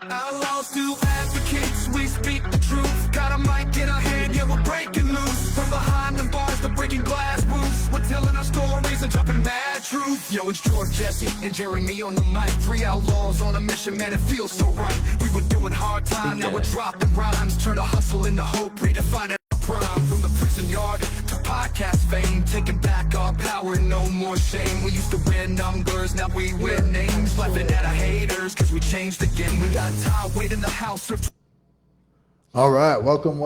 Outlaws do advocates, we speak the truth. Got a mic in our hand, yeah, we're breaking loose. From behind the bars, the breaking glass roofs. We're telling our stories and dropping mad truth. Yo, it's George, Jesse, and Jeremy on the mic. 3 outlaws on a mission, man, it feels so right. We were doing hard time, now we're dropping rhymes. Turn the hustle into hope, redefining our prime. From the prison yard to podcast fame, taking back our power, no more shame. We used to win numbers, now we win names. Laughing at our haters, cause we changed the game. We got Ty Wade in the house. All right, welcome.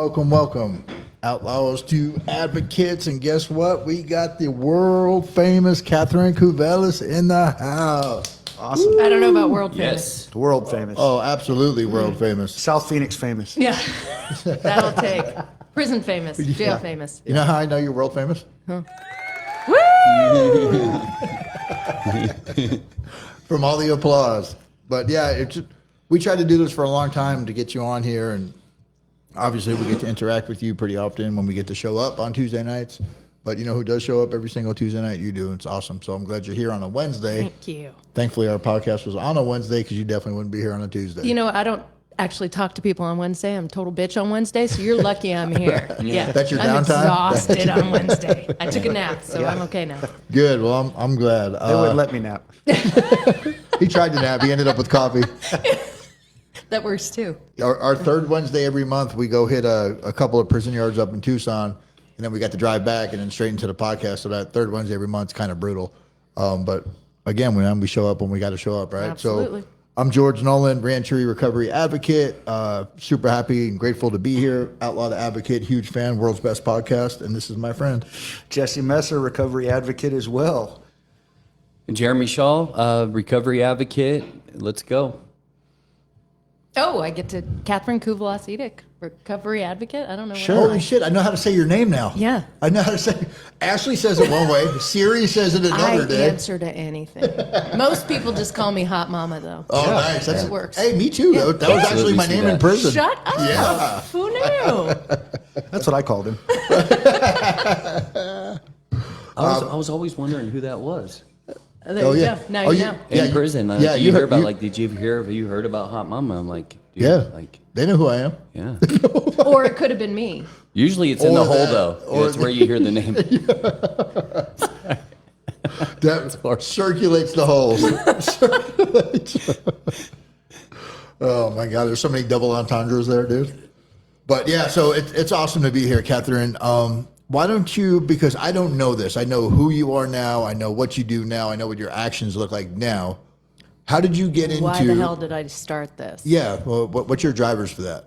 Outlaws to advocates, and guess what? We got the world famous Katherine Kouvelas in the house. Awesome. I don't know about world famous. Yes. World famous. Oh, absolutely world famous. South Phoenix famous. Yeah, that'll take. Prison famous, jail famous. You know how I know you're world famous? Woo! From all the applause. But yeah, we tried to do this for a long time to get you on here, and obviously we get to interact with you pretty often when we get to show up on Tuesday nights. But you know who does show up every single Tuesday night? You do. It's awesome. So I'm glad you're here on a Wednesday. Thank you. Thankfully, our podcast was on a Wednesday because you definitely wouldn't be here on a Tuesday. You know, I don't actually talk to people on Wednesday. I'm a total bitch on Wednesday, so you're lucky I'm here. Yeah. That's your I'm downtime? exhausted on Wednesday. I took a nap, so I'm okay now. Good. Well, I'm glad. They wouldn't let me nap. He tried to nap. He ended up with coffee. That works too. Our third Wednesday every month, we go hit a couple of prison yards up in Tucson, and then we got to drive back and then straight into the podcast. So that third Wednesday every month is kind of brutal. But again, we show up when we got to show up, right? Absolutely. So I'm George Nolan, reentry recovery advocate. Super happy and grateful to be here. Outlaw the Advocate, huge fan, world's best podcast, and this is my friend Jesse Messer, recovery advocate as well. Jeremy Shaw, recovery advocate. Let's go. Oh, I get to Katherine Kouvelas, recovery advocate. I don't know. Holy shit, I know how to say your name now. Yeah. I know how to say. Ashley says it one way. Siri says it another I day. answer to anything. Most people just call me Hot Mama, though. Oh, nice. That works. Hey, me too. Yeah. That was actually my name in prison. Shut up. Yeah. Who knew? That's what I called him. I was always wondering who that was. There you go. Now you know. In prison. you heard heard- about, you- have you heard about Hot Mama? I'm like, dude, Yeah. like, They know who I am. yeah. Or it could have been me. Usually it's in Or the hole, that, though. or That's where you hear the name. That circulates the holes. Oh my God, there's so many double entendres there, dude. But yeah, so it's awesome to be here, Katherine. Why don't you, because I don't know this. I know who you are now. I know what you do now. I know what your actions look like now. How did you get into... Why the hell did I start this? Yeah, well, what's your drivers for that?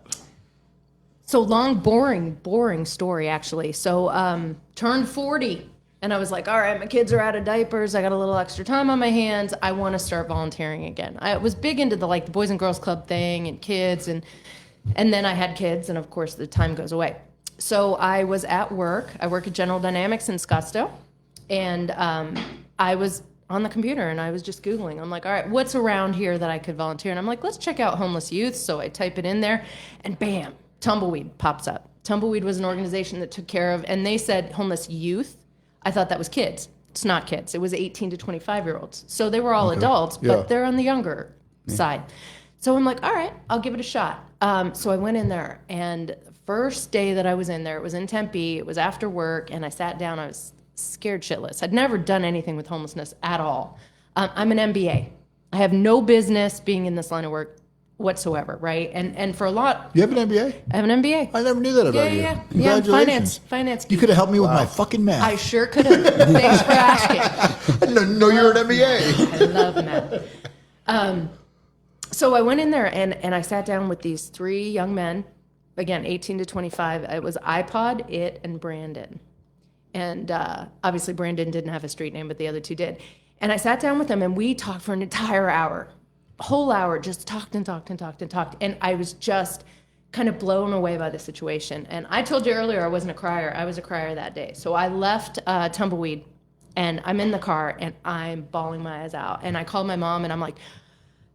So long, boring story, actually. So turned 40, and I was like, all right, my kids are out of diapers. I got a little extra time on my hands. I want to start volunteering again. I was big into the Boys and Girls Club thing and kids, and then I had kids, and of course the time goes away. So I was at work. I work at General Dynamics in Scottsdale, and I was on the computer, and I was just Googling. I'm like, all right, what's around here that I could volunteer? And I'm like, let's check out homeless youth. So I type it in there, and bam, Tumbleweed pops up. Tumbleweed was an organization that took care of, and they said homeless youth. I thought that was kids. It's not kids. It was 18 to 25-year-olds. So they were all adults, but they're on the younger side. So I'm like, all right, I'll give it a shot. So I went in there, and the first day that I was in there, it was in Tempe. It was after work, and I sat down. I was scared shitless. I'd never done anything with homelessness at all. I'm an MBA. I have no business being in this line of work whatsoever, right? And for a lot... You have an MBA? I have an MBA. I never knew that about you. Yeah, Congratulations. finance. You could have helped me with my fucking math. I sure could have. Thanks for asking. No, you're an MBA. I love math. So I went in there and I sat down with these 3 young men, again, 18 to 25. It was iPod, It, and Brandon. And obviously Brandon didn't have a street name, but the other 2 did. And I sat down with them, and we talked for an entire hour. Whole hour, just talked. And I was just kind of blown away by the situation. And I told you earlier I wasn't a crier. I was a crier that day. So I left Tumbleweed, and I'm in the car, and I'm bawling my eyes out. And I called my mom, and I'm like,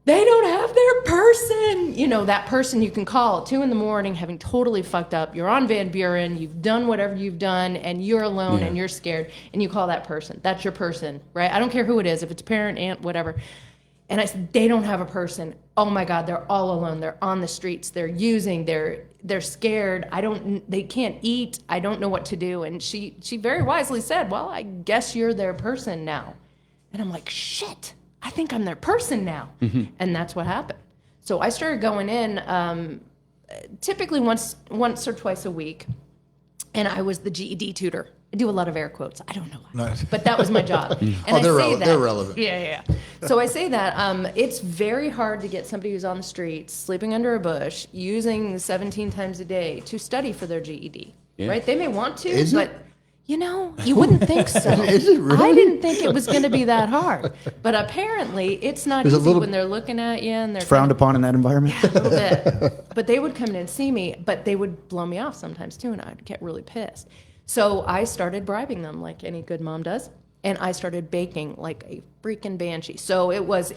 they don't have their person. You know, that person you can call at 2 a.m, having totally fucked up. You're on Van Buren, you've done whatever you've done, and you're alone and you're scared, and you call that person. That's your person, right? I don't care who it is, if it's parent, aunt, whatever. And I said, they don't have a person. Oh my God, they're all alone. They're on the streets. They're using. They're scared. They can't eat. I don't know what to do. And she very wisely said, well, I guess you're their person now. And I'm like, shit, I think I'm their person now. And that's what happened. So I started going in typically once or twice a week. And I was the GED tutor. I do a lot of air quotes. I don't know why. Nice. But that was my job. And they're relevant. Yeah. So I say that it's very hard to get somebody who's on the streets, sleeping under a bush, using 17 times a day to study for their GED. Yeah. Right? They may want to, Is it? but you wouldn't think so. Is it really? I didn't think it was going to be that hard. But apparently, it's not There's a easy little- when they're looking at you and they're Frowned upon in that environment. a little bit. But they would come in and see me, but they would blow me off sometimes too, and I'd get really pissed. So I started bribing them like any good mom does, and I started baking like a freaking banshee. So it was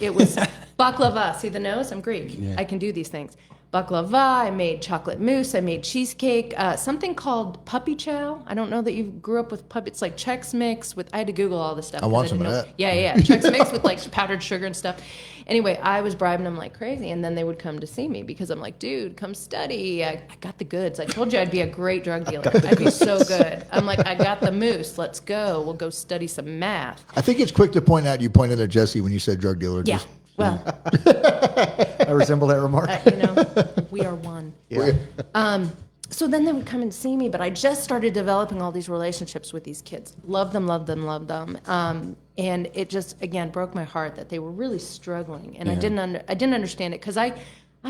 baklava. See the nose? I'm Greek. I can do these things. Baklava. I made chocolate mousse. I made cheesecake. Something called puppy chow. I don't know that you grew up with puppy. It's like Chex Mix with. I had to Google all this stuff. I want 'cause some of didn't know. that. Yeah. Chex Mix with like powdered sugar and stuff. Anyway, I was bribing them like crazy, and then they would come to see me because I'm like, dude, come study. I got the goods. I told you I'd be a great drug dealer. I'd be so good. I'm like, I got the mousse. Let's go. We'll go study some math. I think it's quick to point out you pointed at Jesse when you said drug dealer. Yeah. Just- Well, I resemble that remark. we are one. Yeah. So then they would come and see me, but I just started developing all these relationships with these kids. Love them. And it just, again, broke my heart that they were really struggling. And I didn't understand it because I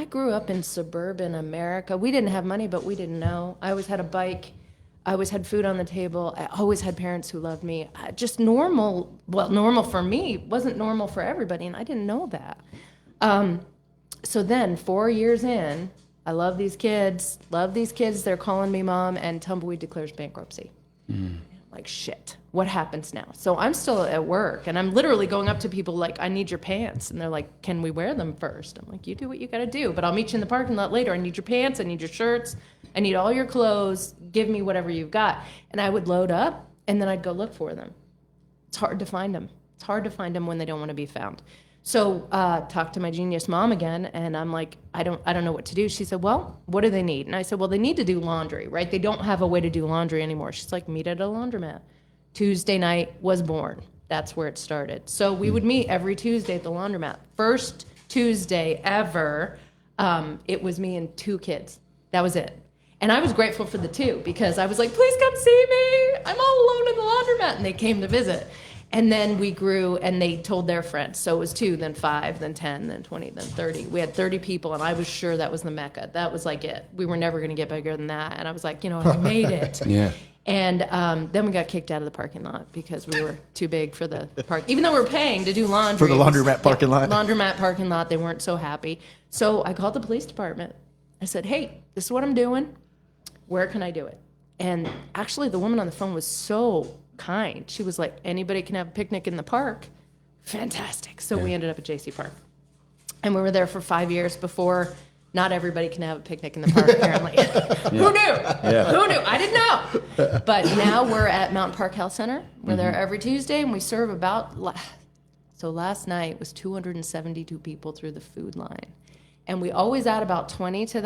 grew up in suburban America. We didn't have money, but we didn't know. I always had a bike. I always had food on the table. I always had parents who loved me. Just normal. Well, normal for me wasn't normal for everybody, and I didn't know that. So then 4 years in, I love these kids. They're calling me mom, and Tumbleweed declares bankruptcy. Like, shit, what happens now? So I'm still at work, and I'm literally going up to people like, I need your pants. And they're like, can we wear them first? I'm like, you do what you got to do, but I'll meet you in the parking lot later. I need your pants. I need your shirts. I need all your clothes. Give me whatever you've got. And I would load up, and then I'd go look for them. It's hard to find them. It's hard to find them when they don't want to be found. So talked to my genius mom again, and I'm like, I don't know what to do. She said, well, what do they need? And I said, well, they need to do laundry, right? They don't have a way to do laundry anymore. She's like, meet at a laundromat. Tuesday night was born. That's where it started. So we would meet every Tuesday at the laundromat. First Tuesday ever, it was me and 2 kids. That was it. And I was grateful for the 2 because I was like, please come see me. I'm all alone in the laundromat. And they came to visit. And then we grew, and they told their friends. So it was 2, then 5, then 10, then 20, then 30. We had 30 people, and I was sure that was the Mecca. That was like it. We were never going to get bigger than that. And I was like, I made it. Yeah. And then we got kicked out of the parking lot because we were too big for the park. Even though we were paying to do laundry. For the laundromat parking lot. Laundromat parking lot. They weren't so happy. So I called the police department. I said, hey, this is what I'm doing. Where can I do it? And actually, the woman on the phone was so kind. She was like, anybody can have a picnic in the park. Fantastic. So we ended up at JC Park. And we were there for 5 years before not everybody can have a picnic in the park, apparently. Who knew? Yeah. Who knew? I didn't know. But now we're at Mountain Park Health Center. We're there every Tuesday, and we serve so last night was 272 people through the food line. And we always add about 20 to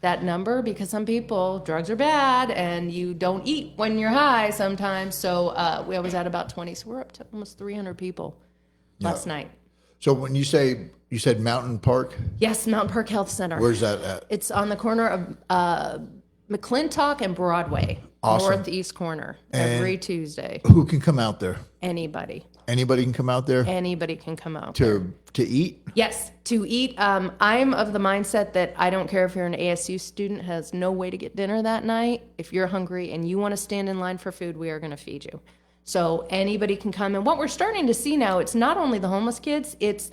that number because some people, drugs are bad and you don't eat when you're high sometimes. So we always add about 20. So we're up to almost 300 people last night. So when you said Mountain Park, Yes, Mountain Park Health Center. where's that at? It's on the corner of McClintock and Broadway, Awesome. northeast corner, every Tuesday. Who can come out there? Anybody. Anybody can come out there Anybody can come out. to eat? Yes, to eat. I'm of the mindset that I don't care if you're an ASU student, has no way to get dinner that night. If you're hungry and you want to stand in line for food, we are going to feed you. So anybody can come. And what we're starting to see now, it's not only the homeless kids, it's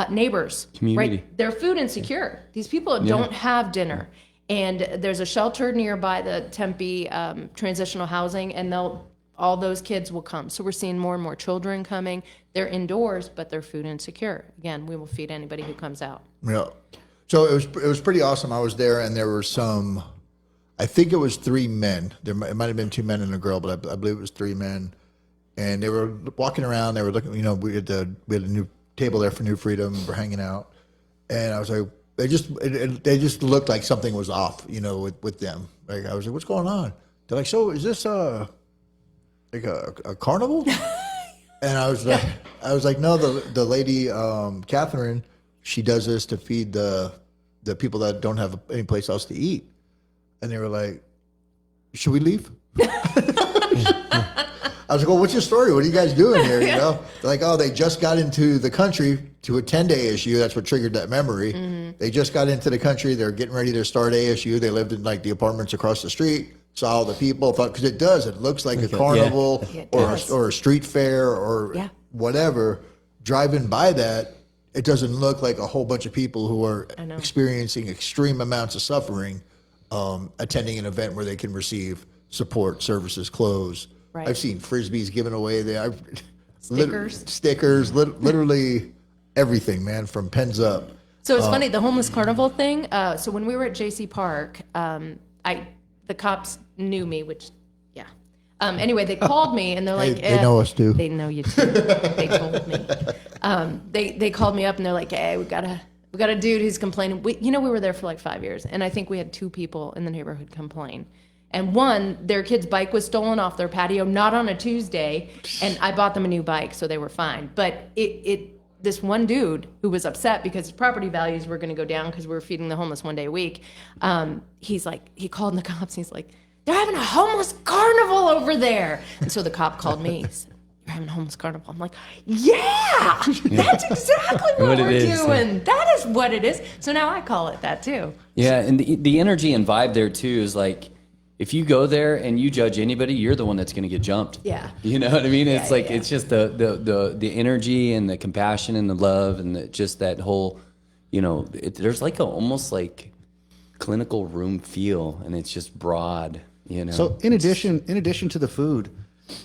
neighbors. Community. Right? They're food insecure. These people don't have dinner. And there's a shelter nearby the Tempe transitional housing, and all those kids will come. So we're seeing more and more children coming. They're indoors, but they're food insecure. Again, we will feed anybody who comes out. Yeah. So it was pretty awesome. I was there, and there were some. I think it was 3 men. It might have been 2 men and a girl, but I believe it was 3 men. And they were walking around. They were looking. We had a new table there for New Freedom. We're hanging out, and I was like, they just looked like something was off, with them. Like I was like, what's going on? They're like, so is this like a carnival? And I was like, no, the lady, Catherine, she does this to feed the people that don't have any place else to eat. And they were like, should we leave? I was like, well, what's your story? What are you guys doing here? They're like, oh, they just got into the country to attend ASU. That's what triggered that memory. Mm-hmm. They just got into the country. They're getting ready to start ASU. They lived in like the apartments across the street. Saw all the people. Thought because it looks like a carnival or a street fair or whatever. Driving by that, it doesn't look like a whole bunch of people who are experiencing extreme amounts of suffering, attending an event where they can receive support, services, clothes. Right. I've seen Frisbees given away there. Stickers, literally everything, man, from pens up. So it's funny, the homeless carnival thing. So when we were at JC Park, the cops knew me, which, anyway, they called me and they're like, they know us too. They know you too. They told me. They called me up and they're like, hey, we got a dude who's complaining. We were there for like 5 years, and I think we had 2 people in the neighborhood complain. And one, their kid's bike was stolen off their patio, not on a Tuesday, and I bought them a new bike, so they were fine. But this one dude who was upset because his property values were going to go down because we were feeding the homeless one day a week, he's like, he called the cops, and he's like, they're having a homeless carnival over there. And so the cop called me. He said, you're having a homeless carnival. I'm like, yeah, that's exactly what we're doing. That is what it is. So now I call it that too. Yeah, and the energy and vibe there too is like, if you go there and you judge anybody, you're the one that's going to get jumped. Yeah. You know what I mean? It's it's just the energy and the compassion and the love and just that whole, there's like almost like clinical room feel, and it's just broad, So in addition to the food,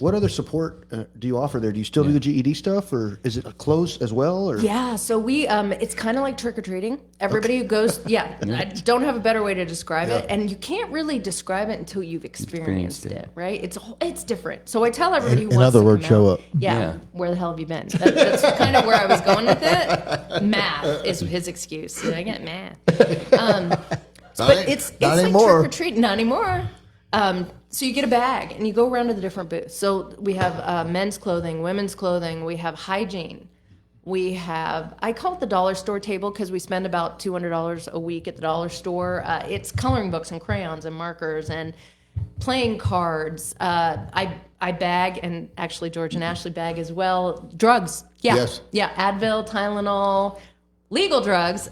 what other support do you offer there? Do you still do the GED stuff, or is it closed as well? Or? Yeah, so we it's kind of like trick-or-treating. Everybody who goes, I don't have a better way to describe it, and you can't really describe it until you've experienced it, right? It's different. So I tell everybody who wants to come show out, up. Yeah, where the hell have you been? That's kind of where I was going with it. Math is his excuse. I get math. But it's like trick-or-treating. Not anymore. So you get a bag and you go around to the different booths. So we have men's clothing, women's clothing. We have hygiene. We have, I call it the dollar store table because we spend about $200 a week at the dollar store. It's coloring books and crayons and markers and playing cards. I bag, and actually George and Ashley bag as well. Drugs. Yeah. Yes. Yeah. Advil, Tylenol, legal drugs.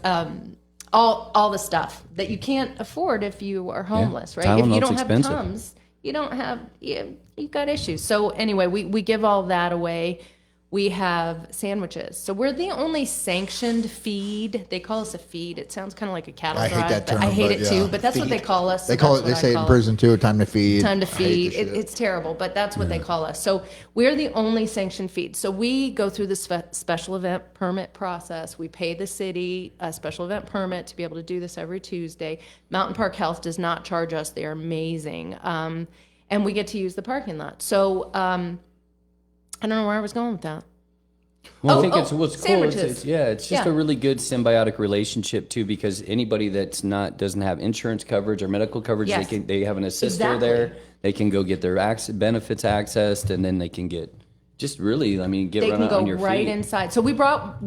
All the stuff that you can't afford if you are homeless, right? Tylenol's if you don't expensive. have Tums, you don't have, you've got issues. So anyway, we give all that away. We have sandwiches. So we're the only sanctioned feed. They call us a feed. It sounds kind of like a cattle drive. I hate that term. I hate it too, but that's what they call us. They say it in prison too, time to feed. Time to feed. It's terrible, but that's what they call us. So we're the only sanctioned feed. So we go through the special event permit process. We pay the city a special event permit to be able to do this every Tuesday. Mountain Park Health does not charge us. They are amazing. And we get to use the parking lot. So I don't know where I was going with that. Well, I think it's what's cool. It's just a really good symbiotic relationship too, because anybody that's doesn't have insurance coverage or medical coverage, they have an assister there. They can go get their benefits accessed, and then they can get just really, get they run can on go your right feet. inside. So we brought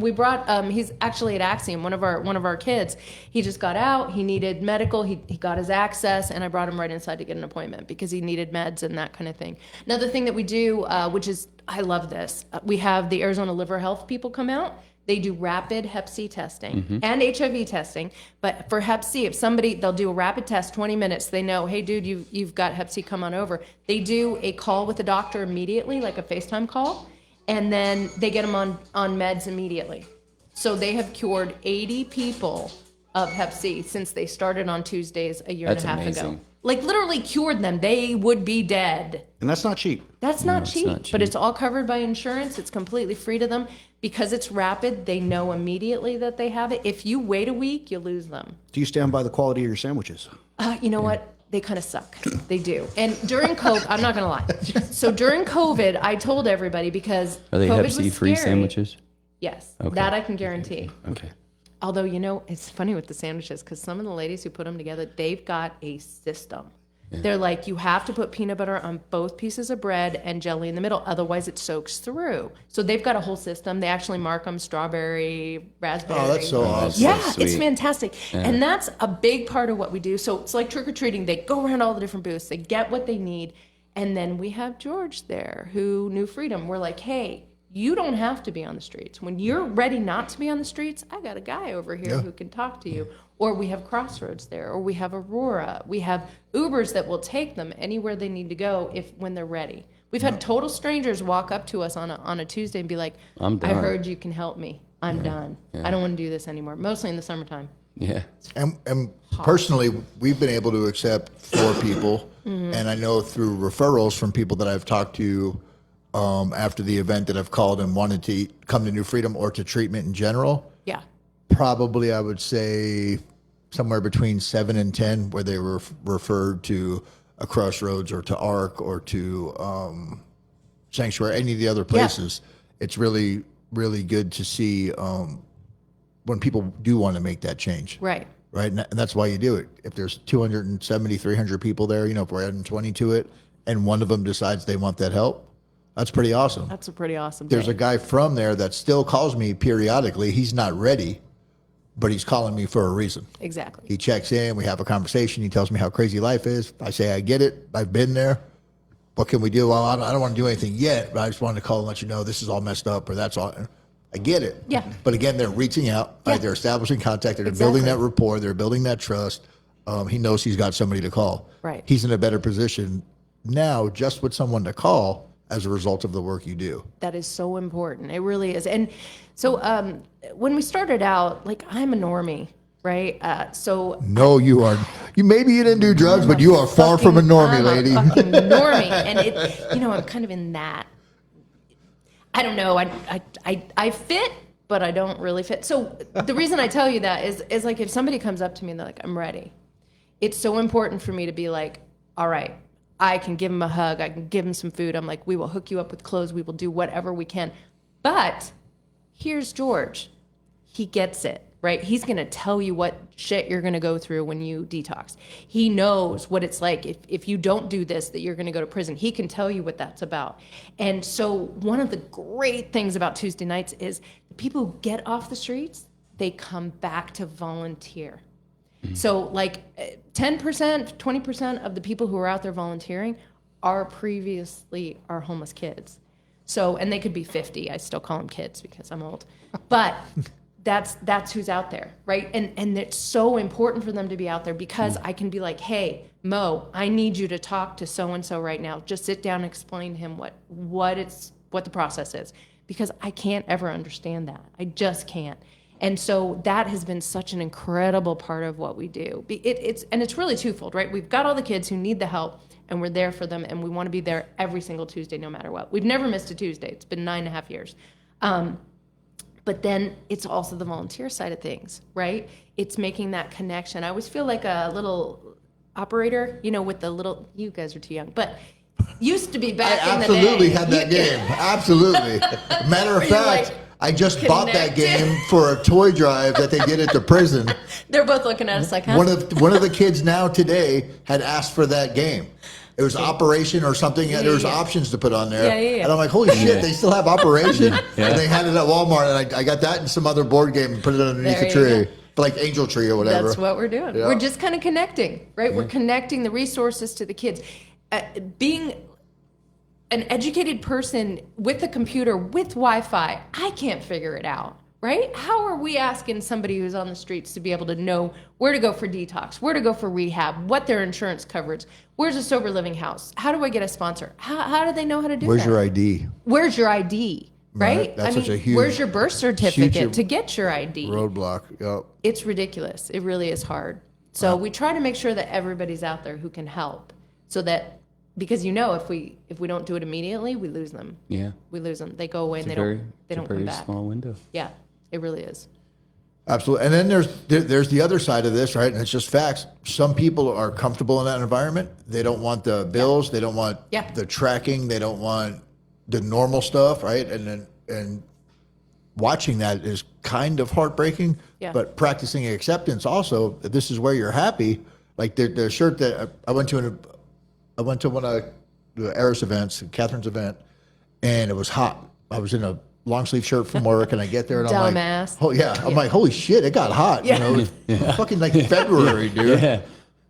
he's actually at Axiom, one of our kids. He just got out, he needed medical, he got his access, and I brought him right inside to get an appointment because he needed meds and that kind of thing. Another thing that we do, which is, I love this, we have the Arizona Liver Health people come out. They do rapid Hep C testing and HIV testing. But for Hep C, they'll do a rapid test, 20 minutes. They know, hey, dude, you've got Hep C, come on over. They do a call with the doctor immediately, like a FaceTime call, and then they get them on meds immediately. So they have cured 80 people of Hep C since they started on Tuesdays a year and a half ago. Like literally cured them. They would be dead. And that's not cheap. That's not cheap, but it's all covered by insurance. It's completely free to them. Because it's rapid, they know immediately that they have it. If you wait a week, you lose them. Do you stand by the quality of your sandwiches? You know what? They kind of suck. They do. And during COVID, I'm not going to lie. So during COVID, I told everybody because Are they COVID Hep C free was scary. sandwiches? Yes, Okay. that I can guarantee. Okay. Although, it's funny with the sandwiches because some of the ladies who put them together, they've got a system. Yeah. They're like, you have to put peanut butter on both pieces of bread and jelly in the middle. Otherwise, it soaks through. So they've got a whole system. They actually mark them strawberry, raspberry. Oh, that's so awesome. Yeah, so it's sweet. fantastic. Yeah. And that's a big part of what we do. So it's like trick-or-treating. They go around all the different booths. They get what they need. And then we have George there who knew freedom. We're like, hey, you don't have to be on the streets. When you're ready not to be on the streets, I got a guy over here who can talk to you. Or we have Crossroads there, or we have Aurora. We have Ubers that will take them anywhere they need to go when they're ready. We've had total strangers walk up to us on a Tuesday and be like, I'm done. I heard you can help me. I'm done. Yeah. I don't want to do this anymore. Mostly in the summertime. Yeah. And personally, we've been able to accept 4 people. And I know through referrals from people that I've talked to after the event that have called and wanted to come to New Freedom or to treatment in general, Yeah. probably I would say somewhere between 7 and 10 where they were referred to a Crossroads or to ARC or to Sanctuary, any of the other places. It's really, really good to see when people do want to make that change. Right. Right. And that's why you do it. If there's 270, 300 people there, if we're adding 20 to it and one of them decides they want that help, that's pretty awesome. That's a pretty awesome There's thing. a guy from there that still calls me periodically. He's not ready, but he's calling me for a reason. Exactly. He checks in, we have a conversation. He tells me how crazy life is. I say, I get it. I've been there. What can we do? Well, I don't want to do anything yet, but I just wanted to call and let you know this is all messed up or that's all. I get it. Yeah. But again, they're reaching out. Yeah. Right? They're establishing contact. They're Exactly. building that rapport. They're building that trust. He knows he's got somebody to call. Right. He's in a better position now just with someone to call as a result of the work you do. That is so important. It really is. And so when we started out, like I'm a normie, right? So No, you are. Maybe you didn't do drugs, but you are far from a normie, I'm lady. a fucking normie. And I'm kind of in that. I don't know. I fit, but I don't really fit. So the reason I tell you that is like if somebody comes up to me and they're like, I'm ready. It's so important for me to be like, all right, I can give him a hug. I can give him some food. I'm like, we will hook you up with clothes. We will do whatever we can. But here's George. He gets it, right? He's going to tell you what shit you're going to go through when you detox. He knows what it's like. If you don't do this, that you're going to go to prison. He can tell you what that's about. And so one of the great things about Tuesday nights is the people who get off the streets, they come back to volunteer. So like 10%, 20% of the people who are out there volunteering are previously our homeless kids. So, and they could be 50. I still call them kids because I'm old. But that's who's out there, right? And it's so important for them to be out there because I can be like, hey, Mo, I need you to talk to so-and-so right now. Just sit down and explain to him what the process is. Because I can't ever understand that. I just can't. And so that has been such an incredible part of what we do. It's really twofold, right? We've got all the kids who need the help, and we're there for them, and we want to be there every single Tuesday, no matter what. We've never missed a Tuesday. It's been 9.5 years. But then it's also the volunteer side of things, right? It's making that connection. I always feel like a little operator, with the little, you guys are too young, but used to be back in the day. I absolutely had that game. Absolutely. Matter of Are you fact, like, I just bought that connected? game for a toy drive that they did at the prison. They're both looking at us like, huh? One of the kids now today had asked for that game. It was Operation or something. Yeah, There was yeah. options to put on there. Yeah. And I'm like, holy shit, they still have Operation? Yeah. And they had it at Walmart, and I got that and some other board game and put it underneath There the you tree. Like Angel Tree or whatever. That's what we're doing. Yeah. We're just kind of connecting, right? We're connecting the resources to the kids. Being an educated person with a computer, with Wi-Fi, I can't figure it out, right? How are we asking somebody who's on the streets to be able to know where to go for detox, where to go for rehab, what their insurance coverage, where's a sober living house, how do I get a sponsor? How do they know how to do Where's that? your ID? Where's your ID, right? That's such a huge- where's your birth certificate huge to get your ID? Roadblock. Yep. It's ridiculous. It really is hard. So we try to make sure that everybody's out there who can help, so that because if we don't do it immediately, we lose them. Yeah. We lose them. They go away and they don't come back. Small window. Yeah, it really is. Absolutely. And then there's the other side of this, right? And it's just facts. Some people are comfortable in that environment. They don't want the bills. They don't want the tracking. They don't want the normal stuff, right? And watching that is kind of heartbreaking. Yeah. But practicing acceptance also, if this is where you're happy. Like the shirt that I went to one of the ARIS events, Catherine's event, and it was hot. I was in a long sleeve shirt from work, and I get there and I'm like, Dumbass. oh yeah, I'm like, holy shit, it got hot. Yeah. You know, it's fucking like February, dude. Yeah.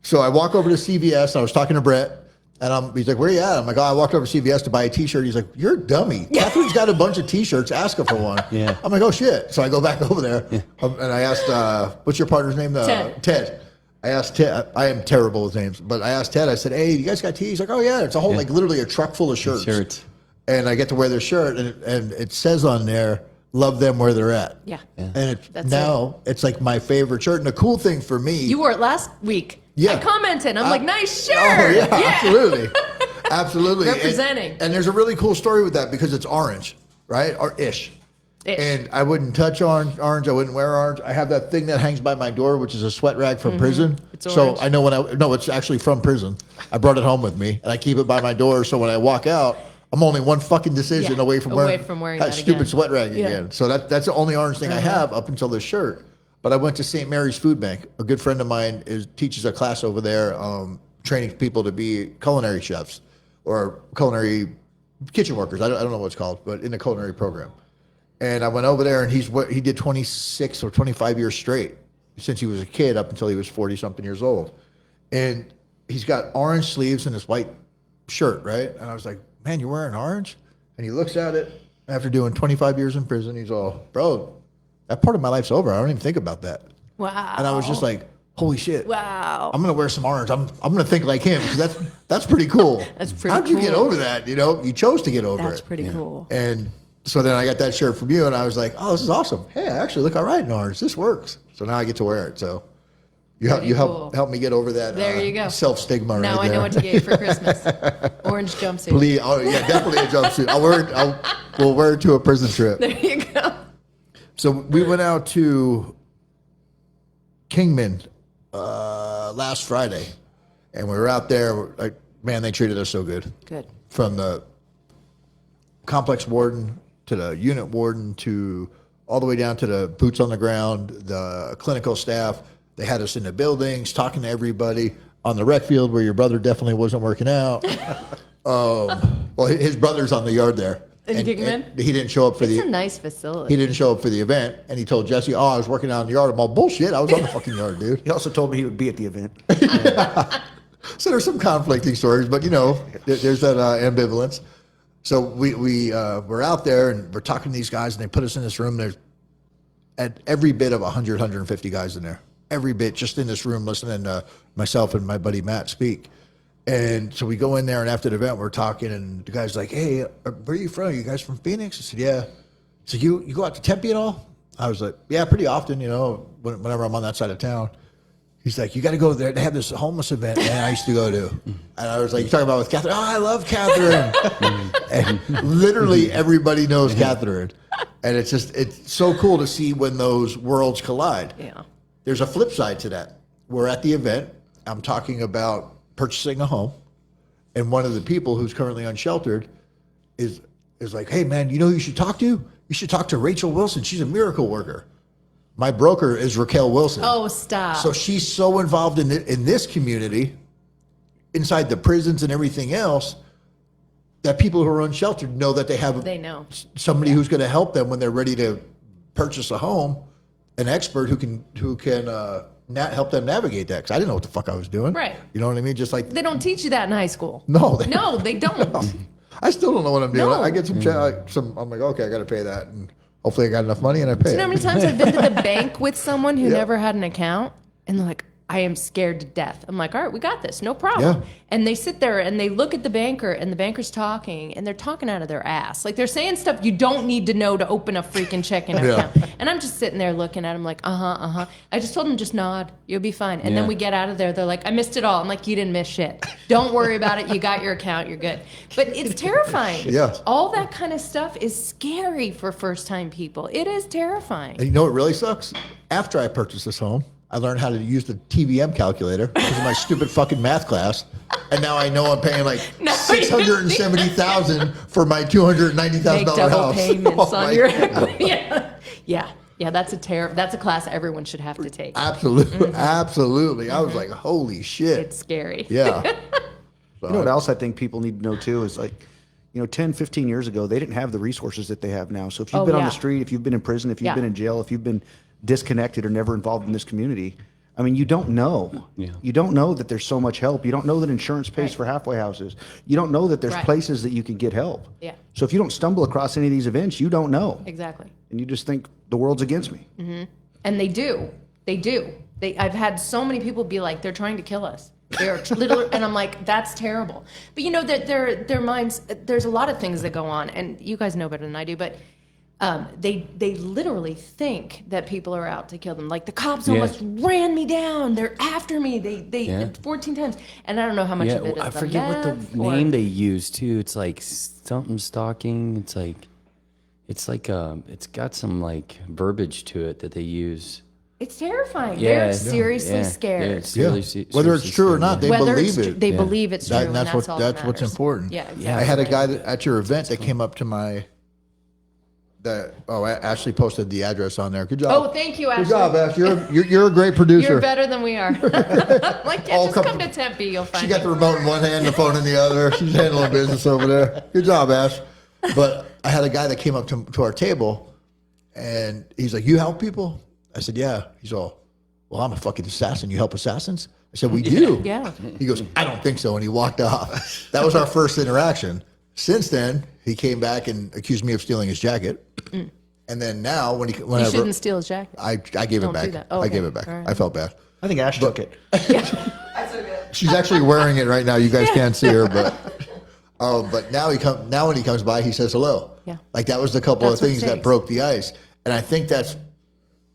So I walk over to CVS, and I was talking to Brett, and he's like, where you at? I'm like, oh, I walked over to CVS to buy a T-shirt. He's like, you're a dummy. Catherine's got a bunch of T-shirts. Ask her for one. Yeah. I'm like, oh shit. So I go back over there, and I asked, what's your partner's name? Ted. I asked Ted. I am terrible with names, but I asked Ted. I said, hey, you guys got tees? He's like, oh yeah, it's a whole like literally a truck full of shirts. And I get to wear their shirt, and it says on there, love them where they're at. Yeah. And it's like my favorite shirt. And the cool thing for me, You wore it last week. Yeah. I commented. I'm like, nice shirt. oh yeah, absolutely, absolutely. Representing. And there's a really cool story with that because it's orange, right? Or ish. And I wouldn't touch orange. I wouldn't wear orange. I have that thing that hangs by my door, which is a sweat rag from prison. It's so orange. I know no, it's actually from prison. I brought it home with me, and I keep it by my door. So when I walk out, I'm only one fucking decision Yeah, away from wearing that stupid again. sweat rag Yeah. again. So that's the only orange thing I have up until this shirt. But I went to St. Mary's Food Bank. A good friend of mine teaches a class over there, training people to be culinary chefs or culinary kitchen workers. I don't know what it's called, but in the culinary program. And I went over there, and he did 26 or 25 years straight since he was a kid up until he was 40-something years old. And he's got orange sleeves and this white shirt, right? And I was like, man, you're wearing orange? And he looks at it after doing 25 years in prison. He's all, bro, that part of my life's over. I don't even think about that. Wow. And I was just like, holy shit. Wow. I'm going to wear some orange. I'm going to think like him because that's pretty cool. That's pretty How'd you get cool. over that? You know, you chose to get over That's it. pretty cool. And so then I got that shirt from you, and I was like, oh, this is awesome. Hey, I actually look all right in orange. This works. So now I get to wear it. So you cool. help me get over that There you go. self-stigma right Now I there. know what to get you for Christmas. Orange jumpsuit. Please, oh, yeah, definitely a jumpsuit. We'll wear it to a prison trip. There you go. So we went out to Kingman last Friday, and we were out there. Like, man, they treated us so good. Good. From the complex warden to the unit warden to all the way down to the boots on the ground, the clinical staff. They had us in the buildings, talking to everybody on the rec field where your brother definitely wasn't working out. Well, his brother's on the yard there. In Kingman? And he didn't show up for It's the. a nice facility. He didn't show up for the event, and he told Jesse, "Oh, I was working out in the yard." I'm all bullshit. I was on the fucking yard, dude. He also told me he would be at the event. So there's some conflicting stories, but you know, there's that ambivalence. So we're out there and we're talking to these guys, and they put us in this room. There's at every bit of 100, 150 guys in there. Every bit, just in this room, listening to myself and my buddy Matt speak. And so we go in there, and after the event, we're talking, and the guy's like, "Hey, where are you from? You guys from Phoenix?" I said, "Yeah." So you go out to Tempe at all? I was like, "Yeah, pretty often, you know, whenever I'm on that side of town." He's like, "You got to go there. They have this homeless event, man, I used to go to." And I was like, "You talking about with Catherine?" "Oh, I love Catherine." And literally everybody knows Catherine. And it's so cool to see when those worlds collide. Yeah. There's a flip side to that. We're at the event. I'm talking about purchasing a home. And one of the people who's currently unsheltered is like, "Hey, man, you know who you should talk to? You should talk to Rachel Wilson. She's a miracle worker." My broker is Raquel Wilson. Oh, stop. So she's so involved in this community, inside the prisons and everything else, that people who are unsheltered know that they know somebody who's going to help them when they're ready to purchase a home, an expert who can help them navigate that. Because I didn't know what the fuck I was doing. Right. You know what I mean? Just like They don't teach you that in high school. no, They don't. I still don't know what I'm doing. No. I get some. I'm like, okay, I got to pay that, and hopefully I got enough money, and I pay You know how it. many times I've been to the bank with someone who Yeah. never had an account, and they're like, "I am scared to death." I'm like, "All right, we got this, no problem." Yeah. And they sit there and they look at the banker, and the banker's talking, and they're talking out of their ass. Like they're saying stuff you don't need to know to open a freaking checking account. And I'm just sitting there looking at them like, I just told them, just nod, you'll be fine. And then we get out of there, they're like, "I missed it all." I'm like, "You didn't miss shit. Don't worry about it. You got your account. You're good." But it's terrifying. Yeah. All that kind of stuff is scary for first-time people. It is terrifying. And you know what really sucks? After I purchased this home, I learned how to use the TVM calculator because of my stupid fucking math class. And now I know I'm paying like No, $670,000 for my $290,000 Make double house. payments Oh on my your God. yeah. Yeah. Yeah, that's a class everyone should have to take. Absolutely. Absolutely. I was like, holy shit. It's scary. Yeah. You know what else I think people need to know too is like, 10, 15 years ago, they didn't have the resources that they have now. So if you've been on the street, if you've been in prison, if you've been in jail, if you've been disconnected or never involved in this community, I mean, you don't know. Yeah. You don't know that there's so much help. You don't know that insurance pays for halfway houses. You don't know that there's places that you can get help. Yeah. So if you don't stumble across any of these events, you don't know. Exactly. And you just think the world's against me. And they do. I've had so many people be like, they're trying to kill us. They're literally, and I'm like, that's terrible. But that their minds, there's a lot of things that go on, and you guys know better than I do, but they literally think that people are out to kill them. Like the cops almost ran me down. They're after me. They 14 times. And I don't know how much of it is I forget what the name they use too. It's like something stalking. It's got some like verbiage to it that they use. It's terrifying. Yeah, They're seriously scared. Whether it's true or not, they believe it. They believe it's true, and that's all that what's matters. important. Yeah, exactly. I had a guy at your event that came up to Ashley posted the address on there. Good job. Oh, thank you, Ashley. Good job, Ash. You're a great producer. You're better than we are. Like, just come to Tempe, you'll find She got the remote in one hand, the phone in the other. She's handling business over there. Good job, Ash. But I had a guy that came up to our table, and he's like, "You help people?" I said, "Yeah." He's all, "Well, I'm a fucking assassin. You help assassins?" I said, "We do." Yeah. He goes, "I don't think so," and he walked off. That was our first interaction. Since then, he came back and accused me of stealing his jacket. And then now, You shouldn't steal his jacket. I gave it Don't do back. that. Oh, I okay. gave it back. All right. I felt bad. I think Ash took it. She's actually wearing it right now. You guys can't see her, but now when he comes by, he says hello. Yeah. Like that was the couple That's of what it things that takes. broke the ice. And I think that's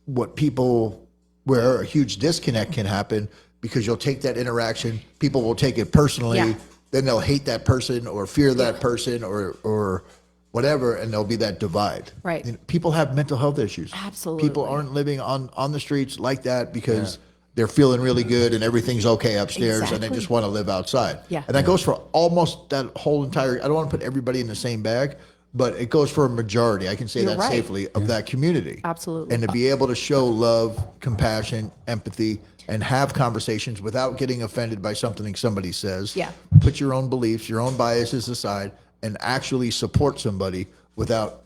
where a huge disconnect can happen, because you'll take that interaction, people will take it personally, Yeah. then they'll hate that person or fear that person or whatever, and there'll be that divide. Right. People have mental health issues. Absolutely. People aren't living on the streets like that because they're feeling really good and everything's okay upstairs and they Exactly. just want to live outside. Yeah. And that goes for almost that whole entire, I don't want to put everybody in the same bag, but it goes for a majority, I can say You're that right. safely, of that community. Absolutely. And to be able to show love, compassion, empathy, and have conversations without getting offended by something somebody says. Yeah. Put your own beliefs, your own biases aside, and actually support somebody without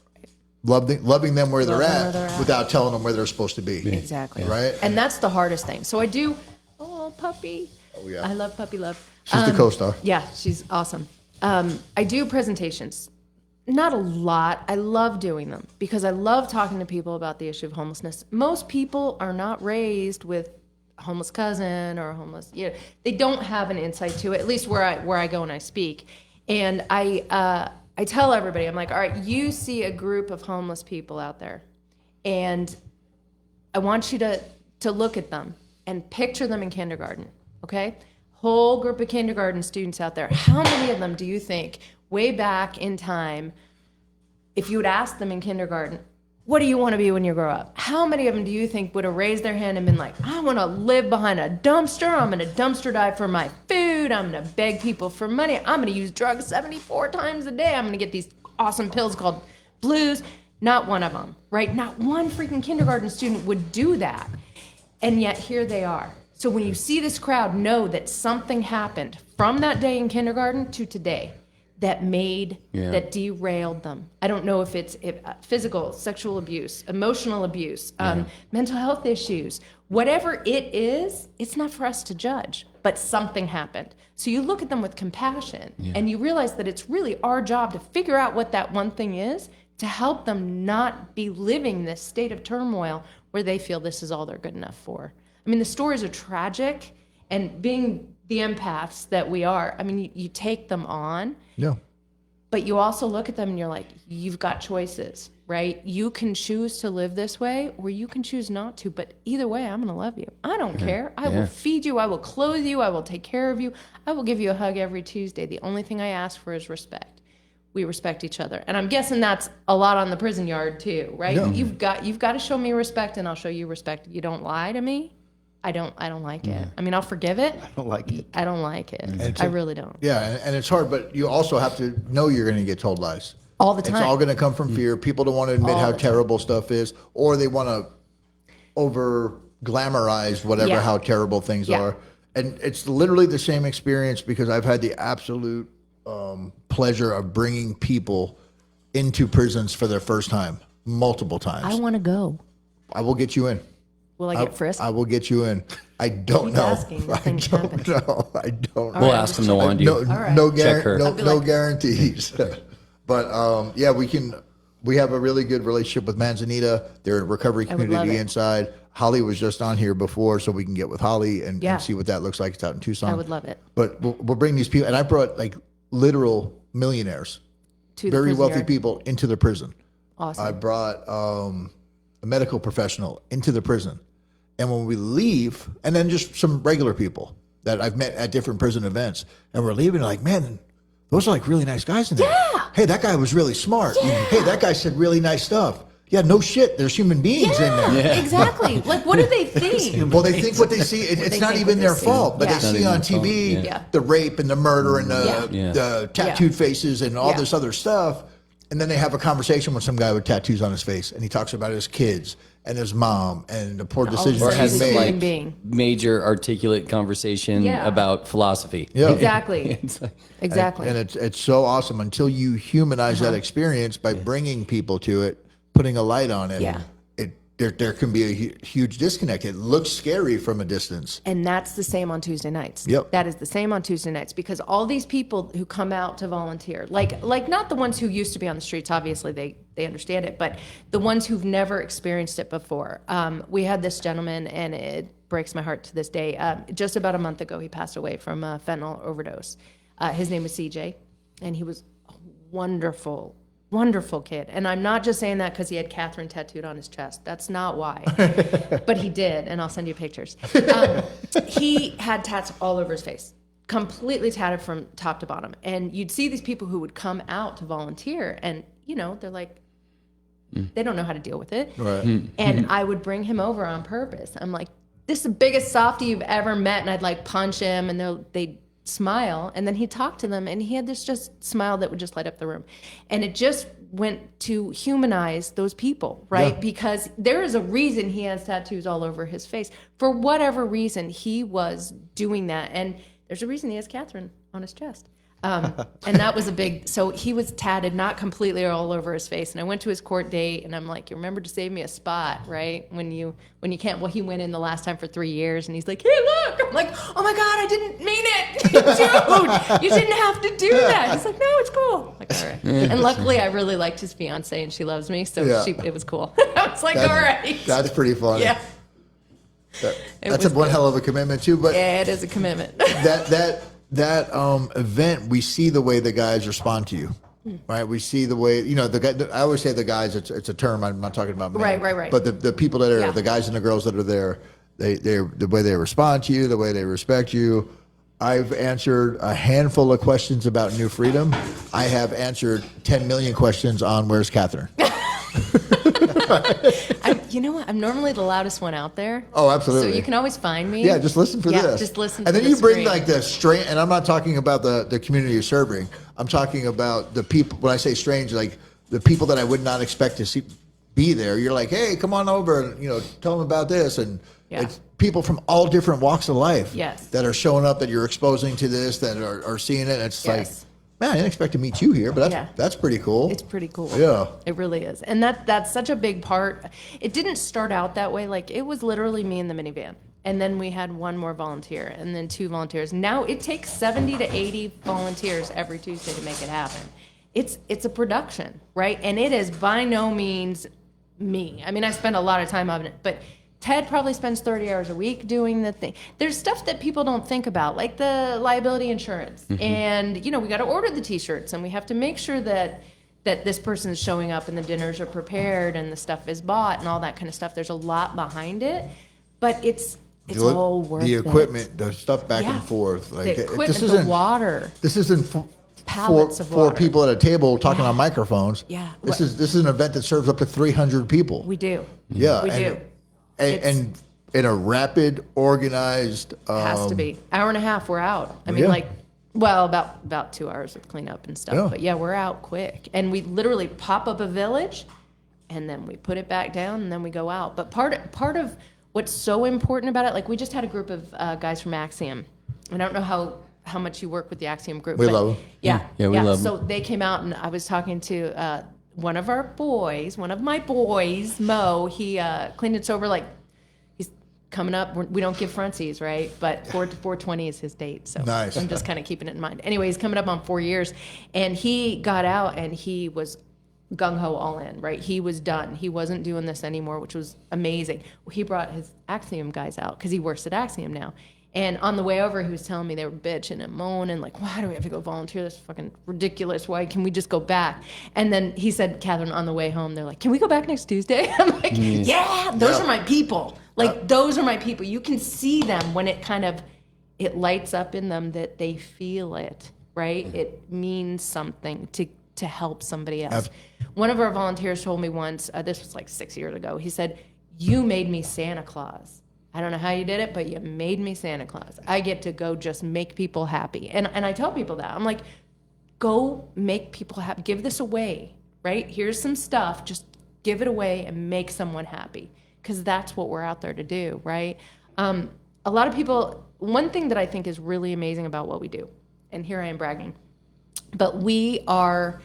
loving them where they're at, without telling them where they're supposed to be. Exactly. Right? And that's the hardest thing. So I do, puppy. Oh, yeah. I love puppy love. She's the co-star. Yeah, she's awesome. I do presentations. Not a lot. I love doing them because I love talking to people about the issue of homelessness. Most people are not raised with a homeless cousin or a homeless, they don't have an insight to it, at least where I go and I speak. And I tell everybody, I'm like, all right, you see a group of homeless people out there, and I want you to look at them and picture them in kindergarten, okay? Whole group of kindergarten students out there. How many of them do you think, way back in time, if you would ask them in kindergarten, what do you want to be when you grow up? How many of them do you think would have raised their hand and been like, I want to live behind a dumpster. I'm going to dumpster dive for my food. I'm going to beg people for money. I'm going to use drugs 74 times a day. I'm going to get these awesome pills called blues. Not one of them, right? Not one freaking kindergarten student would do that. And yet here they are. So when you see this crowd, know that something happened from that day in kindergarten to today that derailed them. I don't know if it's physical, sexual abuse, emotional abuse, mental health issues, whatever it is, it's not for us to judge, but something happened. So you look at them with compassion and you realize that it's really our job to figure out what that one thing is to help them not be living this state of turmoil where they feel this is all they're good enough for. I mean, the stories are tragic, and being the empaths that we are, I mean, you take them on. Yeah. But you also look at them and you're like, you've got choices, right? You can choose to live this way or you can choose not to. But either way, I'm going to love you. I don't care. I will feed you. I will clothe you. I will take care of you. I will give you a hug every Tuesday. The only thing I ask for is respect. We respect each other. And I'm guessing that's a lot on the prison yard too, right? Yeah. You've got to show me respect and I'll show you respect. You don't lie to me. I don't like it. I mean, I'll forgive it. I don't like it. I don't like it. I really don't. Yeah, and it's hard, but you also have to know you're going to get told lies. All the time. It's all going to come from fear. People don't want to admit how terrible stuff is, or they want to over glamorize whatever how terrible things are. And it's literally the same experience because I've had the absolute pleasure of bringing people into prisons for their first time multiple times. I want to go. I will get you in. Will I get frisked? I will get you in. I don't know. I don't know. I don't know. We'll ask them to wand you. No like, guarantees. But yeah, we have a really good relationship with Manzanita. They're a recovery community inside. Holly was just on here before, so we can get with Holly and see what that looks like. It's out in Tucson. I would love it. But we'll bring these people, and I brought like literal millionaires, very wealthy people into the prison. Awesome. I brought a medical professional into the prison. And when we leave, and then just some regular people that I've met at different prison events, and we're leaving, like, man, those are like really nice guys in there. Yeah. Hey, that guy was really smart. Yeah. Hey, that guy said really nice stuff. Yeah, no shit. There's human beings in there. Yeah, exactly. Like, what do they think? Well, they think what they see. It's not even their fault, but they see on TV the rape and the murder and the tattooed faces and all this other stuff. And then they have a conversation with some guy with tattoos on his face, and he talks about his kids and his mom and the poor decisions or has he made. like major articulate conversation about philosophy. Yeah, exactly. Exactly. And it's so awesome until you humanize that experience by bringing people to it, putting a light on it. Yeah. There can be a huge disconnect. It looks scary from a distance. And that's the same on Tuesday nights. Yep. That is the same on Tuesday nights because all these people who come out to volunteer, like not the ones who used to be on the streets, obviously they understand it, but the ones who've never experienced it before. We had this gentleman, and it breaks my heart to this day. Just about a month ago, he passed away from a fentanyl overdose. His name was CJ, and he was a wonderful kid. And I'm not just saying that because he had Katherine tattooed on his chest. That's not why. But he did, and I'll send you pictures. He had tats all over his face, completely tatted from top to bottom. And you'd see these people who would come out to volunteer, and, they're like, they don't know how to deal with it. Right. And I would bring him over on purpose. I'm like, this is the biggest softie you've ever met. And I'd like punch him, and they'd smile, and then he'd talk to them, and he had this just smile that would just light up the room. And it just went to humanize those people, right? Because there is a reason he has tattoos all over his face. For whatever reason, he was doing that. And there's a reason he has Katherine on his chest. And that was so he was tatted, not completely all over his face. And I went to his court date, and I'm like, you remember to save me a spot, right? When you can't, well, he went in the last time for 3 years, and he's like, hey, look. I'm like, oh my God, I didn't mean it. Dude, you didn't have to do that. He's like, no, it's cool. I'm like, all right. And luckily I really liked his fiance, and she loves me. So it was cool. I was like, all right. That's pretty funny. Yeah. That's one hell of a commitment too, but yeah, it is a commitment. That event, we see the way the guys respond to you, right? We see the way, the guy. I always say the guys. It's a term. I'm not talking about men. Right. But the people that are the guys and the girls that are there, they the way they respond to you, the way they respect you. I've answered a handful of questions about New Freedom. I have answered 10 million questions on where's Katherine. You know what? I'm normally the loudest one out there. Oh, absolutely. So you can always find me. Yeah, just listen for this. Just listen and to then you bring screen. like the strange, and I'm not talking about the community you're serving. I'm talking about the people, when I say strange, like the people that I would not expect to be there. You're like, hey, come on over and, tell them about this. And it's people from all different walks of life that are showing up, that you're exposing to this, that are seeing it. And it's like, man, I didn't expect to meet you here, but that's pretty cool. It's pretty cool. Yeah. It really is. And that's such a big part. It didn't start out that way. Like, it was literally me in the minivan. And then we had one more volunteer, and then 2 volunteers. Now it takes 70 to 80 volunteers every Tuesday to make it happen. It's a production, right? And it is by no means me. I mean, I spend a lot of time on it, but Ted probably spends 30 hours a week doing the thing. There's stuff that people don't think about, like the liability insurance. Mm-hmm. And, we got to order the T-shirts, and we have to make sure that this person is showing up and the dinners are prepared and the stuff is bought and all that kind of stuff. There's a lot behind it, but it's all worth it. The equipment, the stuff back and forth. Like, the equipment, the water. This isn't four people at a table talking on microphones. Yeah. This is an event that serves up to 300 people. We do. Yeah. We do. And in a rapid, organized... has to be. Hour and a half, we're out. I mean, Well, about 2 hours of cleanup and stuff. Yeah. But yeah, we're out quick. And we literally pop up a village and then we put it back down and then we go out. But part of what's so important about it, like we just had a group of guys from Axiom. I don't know how much you work with the Axiom group. We love them. Yeah. Yeah, we love them. So they came out and I was talking to one of my boys, Mo. He cleaned and sober, like he's coming up. We don't give frontsies, right? But 420 is his date. So Nice. I'm just kind of keeping it in mind. Anyway, he's coming up on 4 years and he got out and he was gung-ho all in, right? He was done. He wasn't doing this anymore, which was amazing. He brought his Axiom guys out because he works at Axiom now. And on the way over, he was telling me they were bitching and moaning, like, why do we have to go volunteer? That's fucking ridiculous. Why can we just go back? And then he said, Katherine, on the way home, they're like, can we go back next Tuesday? I'm like, yeah, those are my people. Like, those are my people. You can see them when it lights up in them that they feel it, right? It means something to help somebody else. One of our volunteers told me once, this was like 6 years ago, he said, you made me Santa Claus. I don't know how you did it, but you made me Santa Claus. I get to go just make people happy. And I tell people that. I'm like, go make people happy. Give this away, right? Here's some stuff. Just give it away and make someone happy. Because that's what we're out there to do, right? A lot of people, one thing that I think is really amazing about what we do, and here I am bragging, but we are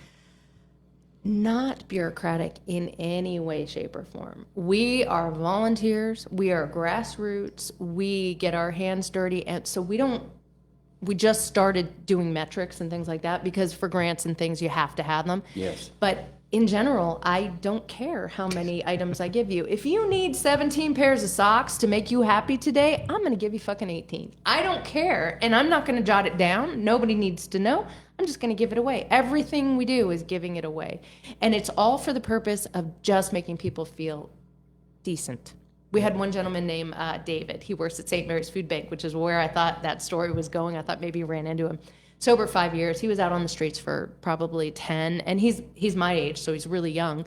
not bureaucratic in any way, shape, or form. We are volunteers. We are grassroots. We get our hands dirty. And so we just started doing metrics and things like that because for grants and things, you have to have them. Yes. But in general, I don't care how many items I give you. If you need 17 pairs of socks to make you happy today, I'm going to give you fucking 18. I don't care. And I'm not going to jot it down. Nobody needs to know. I'm just going to give it away. Everything we do is giving it away. And it's all for the purpose of just making people feel decent. We had one gentleman named David. He works at St. Mary's Food Bank, which is where I thought that story was going. I thought maybe you ran into him. Sober 5 years. He was out on the streets for probably 10. And he's my age, so he's really young.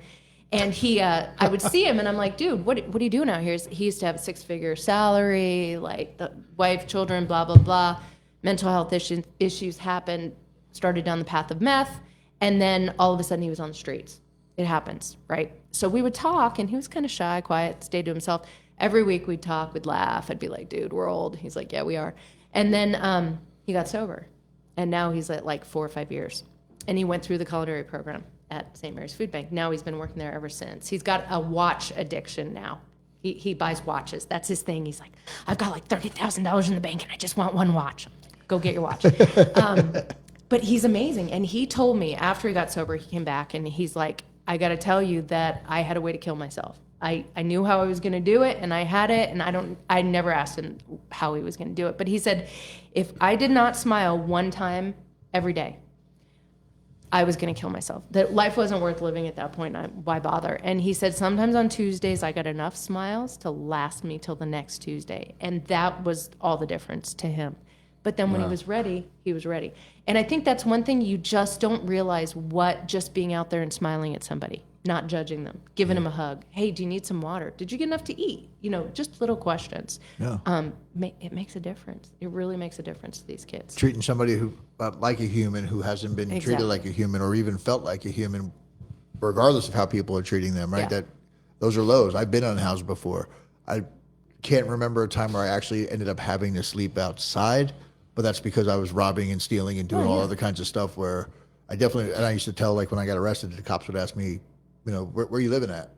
And I would see him and I'm like, dude, what are you doing out here? He used to have a 6-figure salary, like the wife, children, blah, blah, blah. Mental health issues happened. Started down the path of meth, and then all of a sudden he was on the streets. It happens, right? So we would talk, and he was kind of shy, quiet, stayed to himself. Every week we'd talk, we'd laugh. I'd be like, dude, we're old. He's like, yeah, we are. And then he got sober, and now he's at like 4 or 5 years. And he went through the culinary program at St. Mary's Food Bank. Now he's been working there ever since. He's got a watch addiction now. He buys watches. That's his thing. He's like, I've got like $30,000 in the bank, and I just want one watch. I'm like, go get your watch. But he's amazing. And he told me after he got sober, he came back and he's like, I got to tell you that I had a way to kill myself. I knew how I was going to do it and I had it. And I never asked him how he was going to do it. But he said, if I did not smile one time every day, I was going to kill myself. That life wasn't worth living at that point. Why bother? And he said, sometimes on Tuesdays, I got enough smiles to last me till the next Tuesday. And that was all the difference to him. But then when he was ready, he was ready. And I think that's one thing you just don't realize what just being out there and smiling at somebody, not judging them, giving them a hug. Hey, do you need some water? Did you get enough to eat? Just little questions. Yeah. It makes a difference. It really makes a difference to these kids. Treating somebody who like a human who hasn't been treated like a human or even felt like a human, regardless of how people are treating them, right? Yeah. Those are lows. I've been unhoused before. I can't remember a time where I actually ended up having to sleep outside. But that's because I was robbing and stealing and doing all other kinds of stuff where I used to tell, like when I got arrested, the cops would ask me, where are you living at?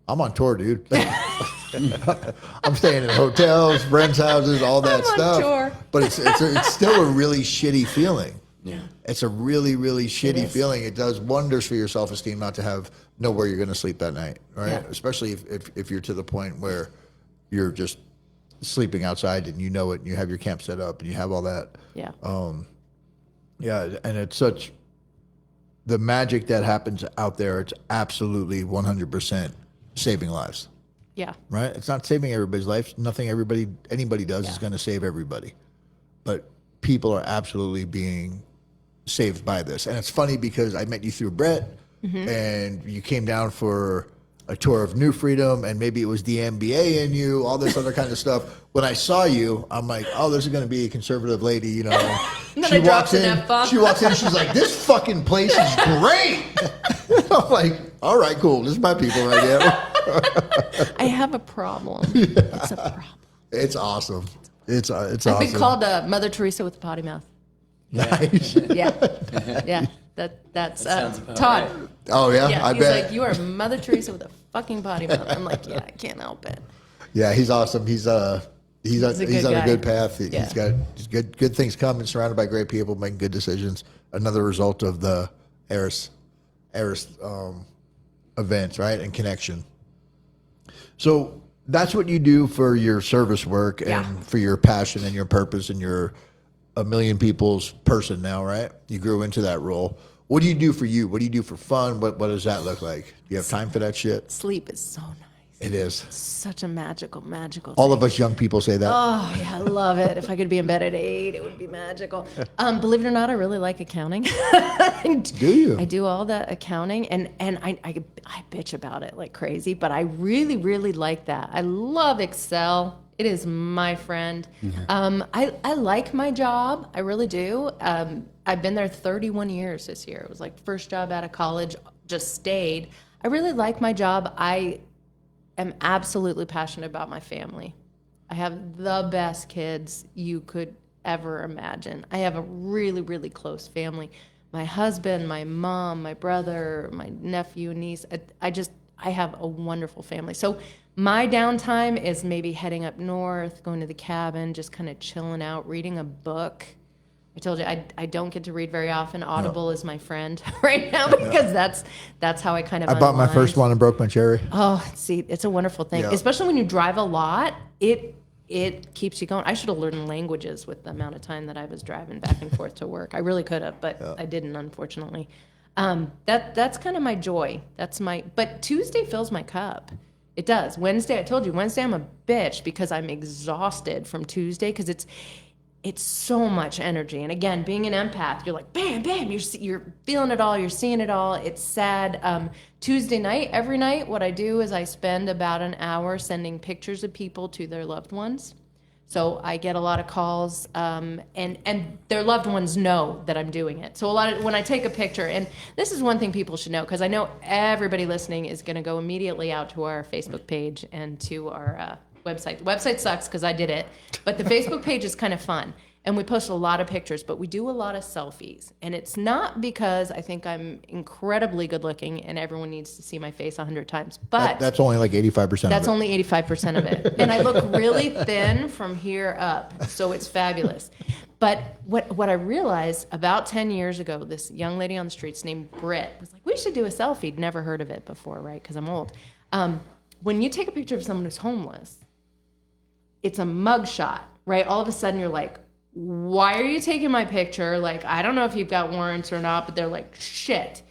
I'm on tour, dude. I'm staying in hotels, friends' houses, all that stuff. Tour. But it's still a really shitty feeling. Yeah. It's a really, really shitty feeling. It does wonders for your self-esteem not to know where you're going to sleep that night, right? Yeah. Especially if you're to the point where you're just sleeping outside and you know it and you have your camp set up and you have all that. Yeah. And it's such the magic that happens out there. It's absolutely 100% saving lives. Yeah. Right? It's not saving everybody's life. Nothing anybody does is going to save everybody. But people are absolutely being saved by this. And it's funny because I met you through Brett and you came down for a tour of New Freedom, and maybe it was the MBA in you, all this other kind of stuff. When I saw you, I'm like, oh, this is going to be a conservative lady, you know. She walks in, and she's like, this fucking place is great. I'm like, all right, cool. This is my people right here. I have a problem. It's a problem. It's awesome. It's awesome. I've been called Mother Teresa with a potty mouth. Nice. Yeah. That's Todd. Right. Oh yeah, Yeah, I he's bet. like, you are Mother Teresa with a fucking potty mouth. I'm like, yeah, I can't help it. Yeah, he's awesome. He's on guy. a good path. Yeah. He's got good things coming. Surrounded by great people, making good decisions. Another result of the ARIS events, right, and connection. So that's what you do for your service work and for your passion and your purpose, and you're a million people's person now, right? You grew into that role. What do you do for you? What do you do for fun? What does that look like? Do you have time for that shit? Sleep is so nice. It is. Such a magical All thing. of us young people say that. Oh, yeah, I love it. If I could be in bed at 8, it would be magical. Believe it or not, I really like accounting. Do you? I do all that accounting, and I bitch about it like crazy, but I really, really like that. I love Excel. It is my friend. I like my job. I really do. I've been there 31 years this year. It was like first job out of college, just stayed. I really like my job. I am absolutely passionate about my family. I have the best kids you could ever imagine. I have a really, really close family. My husband, my mom, my brother, my nephew and niece. I have a wonderful family. So my downtime is maybe heading up north, going to the cabin, just kind of chilling out, reading a book. I told you I don't get to read very often. Audible is my friend right now because that's how I kind of I bought my first one and broke my cherry. Oh, see, it's a wonderful thing, especially when you drive a lot. It keeps you going. I should have learned languages with the amount of time that I was driving back and forth to work. I really could have, but I didn't, unfortunately. That's kind of my joy. But Tuesday fills my cup. It does. Wednesday, I told you, Wednesday I'm a bitch because I'm exhausted from Tuesday because it's so much energy. And again, being an empath, you're like, bam, bam, you're feeling it all, you're seeing it all. It's sad. Tuesday night, every night, what I do is I spend about an hour sending pictures of people to their loved ones. So I get a lot of calls, and their loved ones know that I'm doing it. So when I take a picture, and this is one thing people should know, because I know everybody listening is going to go immediately out to our Facebook page and to our website. The website sucks because I did it, but the Facebook page is kind of fun. And we post a lot of pictures, but we do a lot of selfies. And it's not because I think I'm incredibly good looking and everyone needs to see my face 100 times. But that's only like 85% of it. That's only 85% of it. And I look really thin from here up, so it's fabulous. But what I realized about 10 years ago, this young lady on the streets named Britt was like, we should do a selfie. Never heard of it before, right? Because I'm old. When you take a picture of someone who's homeless, it's a mug shot, right? All of a sudden you're like, why are you taking my picture? Like, I don't know if you've got warrants or not, but they're like, shit.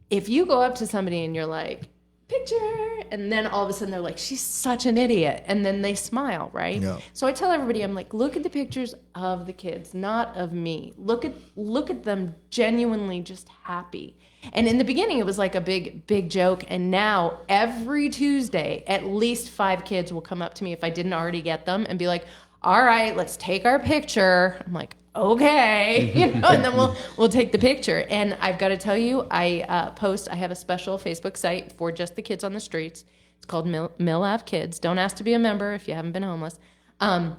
If you go up to somebody and you're like, picture, and then all of a sudden they're like, she's such an idiot, and then they smile, right? Yeah. So I tell everybody, I'm like, look at the pictures of the kids, not of me. Look at them genuinely just happy. And in the beginning, it was like a big joke, and now every Tuesday, at least 5 kids will come up to me if I didn't already get them and be like, all right, let's take our picture. I'm like, okay, and then we'll take the picture. And I've got to tell you, I have a special Facebook site for just the kids on the streets. It's called Mill Ave Kids. Don't ask to be a member if you haven't been homeless. And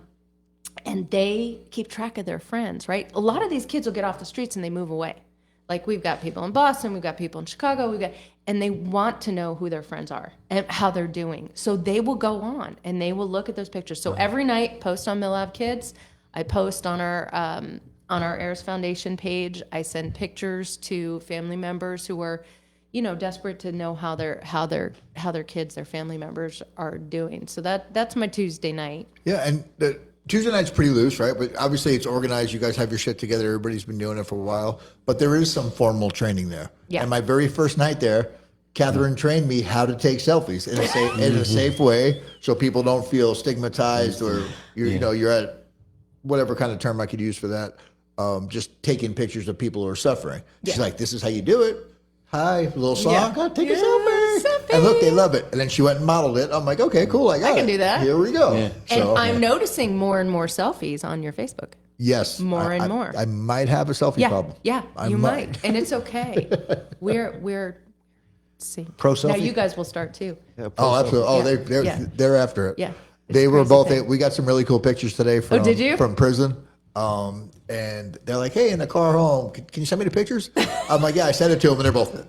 they keep track of their friends, right? A lot of these kids will get off the streets and they move away. Like, we've got people in Boston, we've got people in Chicago, and they want to know who their friends are and how they're doing. So they will go on and they will look at those pictures. So every night, post on Mill Ave Kids. I post on our ARIS Foundation page. I send pictures to family members who are, desperate to know how their kids, their family members are doing. So that's my Tuesday night. Yeah, and Tuesday night's pretty loose, right? But obviously it's organized. You guys have your shit together. Everybody's been doing it for a while. But there is some formal training there. Yeah. And my very first night there, Katherine trained me how to take selfies in a safe way, so people don't feel stigmatized or you're at whatever kind of term I could use for that. Just taking pictures of people who are suffering. She's like, "This is how you do it. Hi, little song. Take a selfie." And look, they love it. And then she went and modeled it. I'm like, okay, cool. I can it. do that. Here we go. Yeah. And So, I'm noticing more and more selfies on your Facebook. yes. More and I- more. I might have a selfie problem. Yeah, I you might. And it's okay. We're see. Pro Now selfie? you guys will start too. Yeah, pro Oh, selfie. absolutely. Oh, Yeah. Yeah. they're after it. Yeah. They It's were crazy both. thing. We got some really cool pictures today from did you? from prison. And they're like, "Hey, in the car home, can you send me the pictures?" I'm like, "Yeah." I sent it to them, and they're both.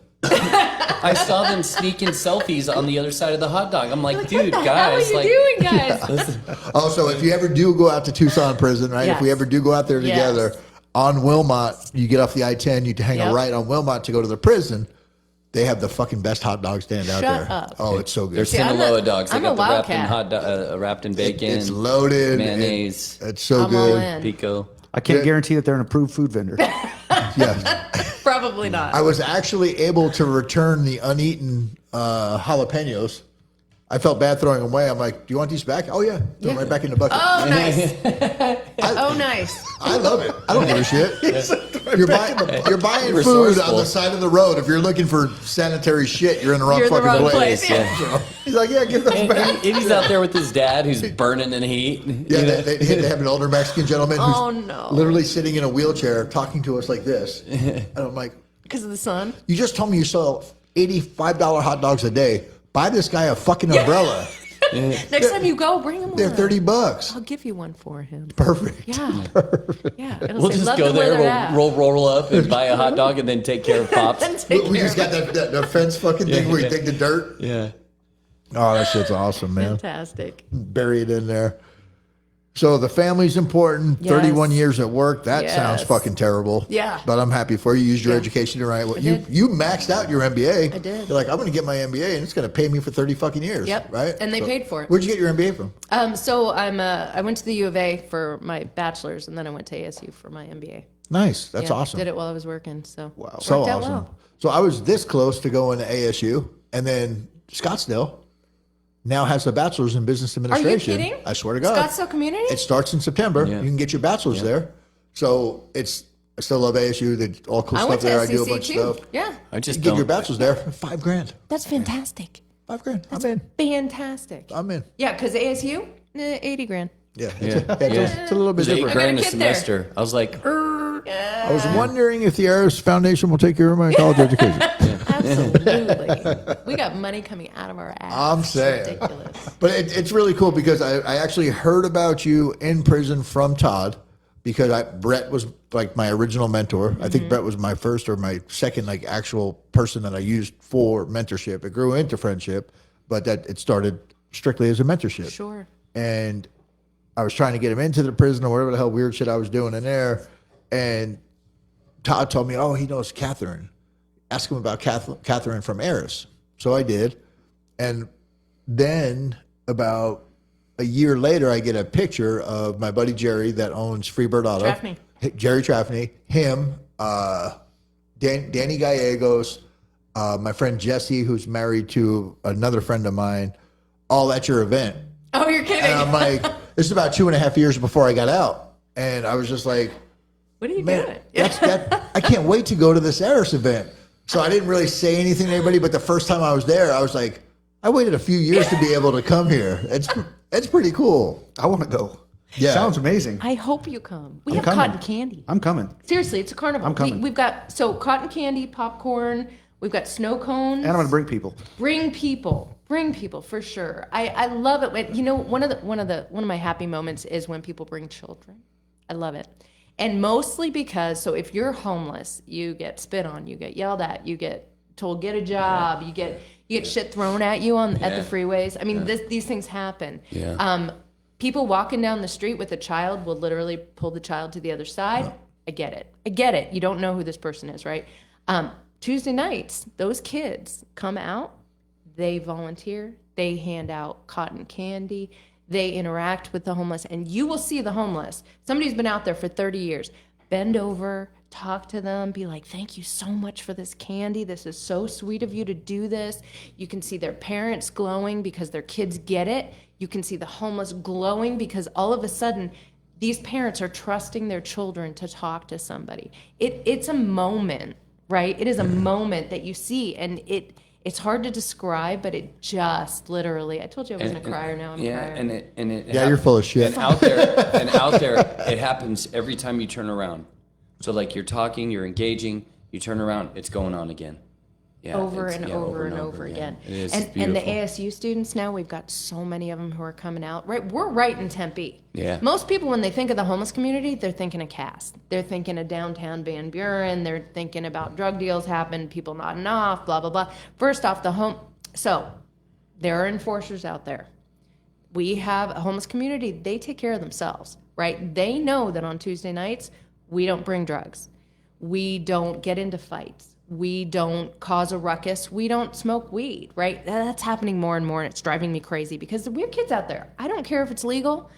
I saw them sneaking selfies on the other side of the hot dog. I'm like, dude, How are guys, you like, doing, guys? Also, if you ever do go out to Tucson prison, right? If we Yes. ever do go out there together Yes. on Wilmot, you get off the I-10, you hang a Yep. right on Wilmot to go to the prison. They have the fucking best hot dog stand out Shut there. up. Oh, it's so good. they're See, I'm Sinaloa a- dogs. They I'm a got the wrapped in wildcat. wrapped in bacon. It's loaded. mayonnaise, It's so I'm all good. in. pico. I can't Yeah. guarantee that they're an approved food vendor. Yes. Probably not. I was actually able to return the uneaten jalapenos. I felt bad throwing them away. I'm like, "Do you want these back?" "Oh yeah." Throw them right back in the bucket. Oh, nice. Oh, nice. I love it. I don't give a shit. You're buying food Resourceful. on the side of the road. If you're looking for sanitary shit, you're in the wrong You're in the fucking wrong place. place. Yeah. He's like, "Yeah, give those And, back." and he's out there with his dad who's burning in heat. Yeah, you know? they have an older Mexican gentleman who's Oh, no. literally sitting in a wheelchair talking to us like this. And I'm like, Because of the sun. "You just told me you sell $85 hot dogs a day. Buy this guy a fucking umbrella. Next time you go, bring him They're one. $30. I'll give you one for him. Perfect." Yeah. Yeah. It'll We'll say, just "Love go them where there, they're at." we'll roll up and buy a hot dog and then take care of Pops. And take We care just of got that fence fucking thing where you dig the dirt. Yeah. Oh, that shit's awesome, man. Fantastic. Bury it in there. So the family's important. Yes. 31 years at work. That sounds Yes. fucking terrible. Yeah. But I'm happy for you. You used your Yeah. education to write. I You did. you maxed out your MBA. I did. You're like, I'm going to get my MBA, and it's going to pay me for 30 fucking years. Yep. Right. And they paid for it. Where'd you get your MBA from? So I went to the U of A for my bachelor's, and then I went to ASU for my MBA. Nice. That's Yeah, awesome. Did it while I was working. So wow, So worked out awesome. well. So I was this close to going to ASU, and then Scottsdale now has a bachelor's in business Are you administration. kidding? I swear to God. Scottsdale Community? It starts in September. Yeah. You can get your bachelor's there. So I still love ASU. They all cool I stuff went to there. I SEC do a bunch too. of stuff. Yeah. I You just get don't. your bachelor's there for $5,000. That's fantastic. $5,000. That's I'm in. fantastic. I'm in. Yeah, because ASU, 80 grand. Yeah. Yeah. It's a little bit It was different. $8,000 a kid there. semester. I was like, I was wondering if the ARIS Foundation will take care of my college education. Absolutely. We got money coming out of our ass. I'm It's saying. ridiculous. But it's really cool because I actually heard about you in prison from Todd because Brett was like my original mentor. I think Brett was my first or my second like actual person that I used for mentorship. It grew into friendship, but that it started strictly as a mentorship. Sure. And I was trying to get him into the prison or whatever the hell weird shit I was doing in there. And Todd told me, "Oh, he knows Katherine. Ask him about Katherine from ARIS." So I did. And then about a year later, I get a picture of my buddy Jerry that owns Freebird Auto. Traffney. Jerry Traffney, him, Danny Gallegos, my friend Jesse, who's married to another friend of mine, all at your event. Oh, you're kidding. And I'm like, this is about 2.5 years before I got out. And I was just like, what are you man, doing? I can't wait to go to this ARIS event. So I didn't really say anything to anybody, but the first time I was there, I was like, I waited a few years to be able to come here. It's pretty cool. I want to go. Yeah. Sounds amazing. I hope you come. We have coming. cotton candy. I'm coming. Seriously, it's a carnival. I'm coming. We've got cotton candy, popcorn. We've got snow cones. And I'm going to bring people. Bring people for sure. I love it when one of my happy moments is when people bring children. I love it. And mostly because if you're homeless, you get spit on, you get yelled at, you get told get a job, you get shit thrown at you at the freeways. I mean, these things happen. Yeah. People walking down the street with a child will literally pull the child to the other side. I get it. You don't know who this person is, right? Tuesday nights, those kids come out, they volunteer, they hand out cotton candy, they interact with the homeless, and you will see the homeless. Somebody's been out there for 30 years. Bend over, talk to them, be like, thank you so much for this candy. This is so sweet of you to do this. You can see their parents glowing because their kids get it. You can see the homeless glowing because all of a sudden, these parents are trusting their children to talk to somebody. It's a moment, right? It is a moment that you see, and It's hard to describe, but it just literally, I told you I wasn't a crier, now I'm a crier. Yeah, you're full of shit. And out there, it happens every time you turn around. So like you're talking, you're engaging, you turn around, it's going on again. Yeah, over and over again. It is and the ASU students now, we've got so many of them who are coming out. Right, we're right in Tempe. Yeah. Most people, when they think of the homeless community, they're thinking of Cass. They're thinking of downtown Van Buren. They're thinking about drug deals happen, people nodding off, blah blah blah. First off, so there are enforcers out there. We have a homeless community. They take care of themselves, right? They know that on Tuesday nights we don't bring drugs, we don't get into fights. We don't cause a ruckus. We don't smoke weed, right? That's happening more and more, and it's driving me crazy because we have kids out there. I don't care if it's legal.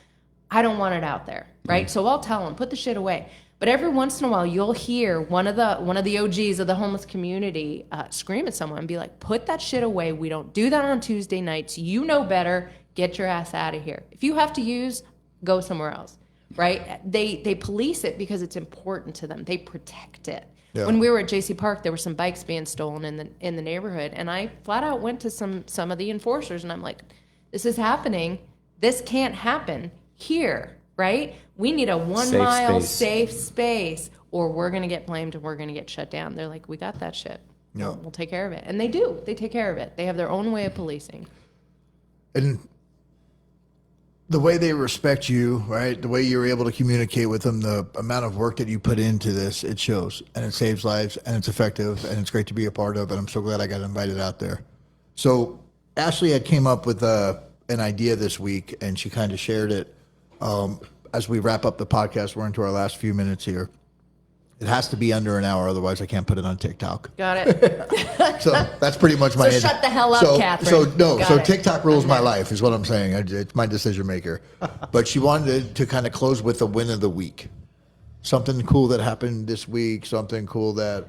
I don't want it out there, right? So I'll tell them, put the shit away. But every once in a while, you'll hear one of the OGs of the homeless community scream at someone and be like, put that shit away. We don't do that on Tuesday nights. You know better. Get your ass out of here. If you have to use, go somewhere else, right? They police it because it's important to them. They protect it. Yeah. When we were at JC Park, there were some bikes being stolen in the neighborhood, and I flat out went to some of the enforcers, and I'm like, "This is happening. This can't happen here, right? We need a 1 mile safe space, or we're gonna get blamed and we're gonna get shut down." They're like, "We got that shit. Yeah. We'll take care of it," and they do. They take care of it. They have their own way of policing. And the way they respect you, right? The way you're able to communicate with them, the amount of work that you put into this, it shows, and it saves lives, and it's effective, and it's great to be a part of, and I'm so glad I got invited out there. So Ashley had came up with an idea this week, and she kind of shared it. As we wrap up the podcast, we're into our last few minutes here. It has to be under an hour, otherwise I can't put it on TikTok. Got it. So that's pretty much my. So shut the hell up, Catherine. So TikTok rules my life, is what I'm saying. It's my decision maker. But she wanted to kind of close with the win of the week, something cool that happened this week, something cool that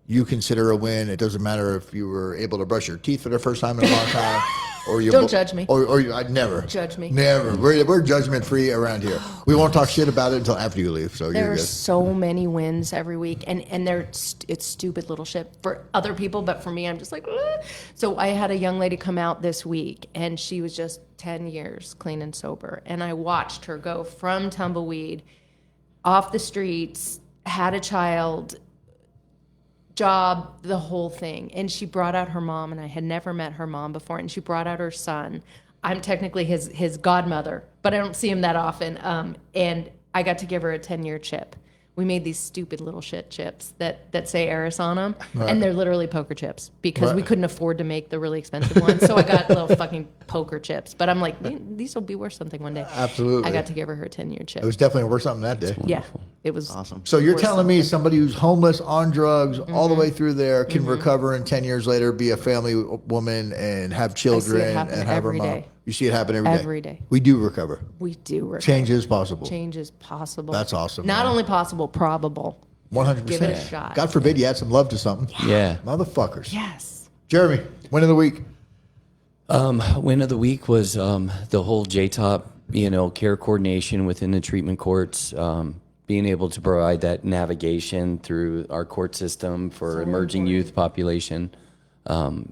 you consider a win. It doesn't matter if you were able to brush your teeth for the first time in a long time. Or you don't judge me. Or I never judge me. Never. We're judgment free around here. We won't talk shit about it until after you leave. So there are so many wins every week, and it's stupid little shit for other people, but for me, I'm just like. Ugh. So I had a young lady come out this week, and she was just 10 years clean and sober, and I watched her go from tumbleweed, off the streets, had a child. Job, the whole thing. And she brought out her mom, and I had never met her mom before, and she brought out her son. I'm technically his godmother, but I don't see him that often. And I got to give her a 10-year chip. We made these stupid little shit chips that say ARIS on them, right. And they're literally poker chips because we couldn't afford to make the really expensive ones. So I got little fucking poker chips. But I'm like, these will be worth something one day. Absolutely. I got to give her 10-year chip. It was definitely worth something that day. Yeah, it was awesome. So you're telling me somebody who's homeless, on drugs, all the way through there can recover, and 10 years later be a family woman and have children and have her mom. Day. You see it happen every day. Every day. We do recover. We do recover. Change is possible. Change is possible. That's awesome. Not only possible, probable. 100%. Give it a shot. God forbid you add some love to something. Yeah. Motherfuckers. Yes. Jeremy, win of the week. Win of the week was the whole JTOP, care coordination within the treatment courts, being able to provide that navigation through our court system for emerging youth population,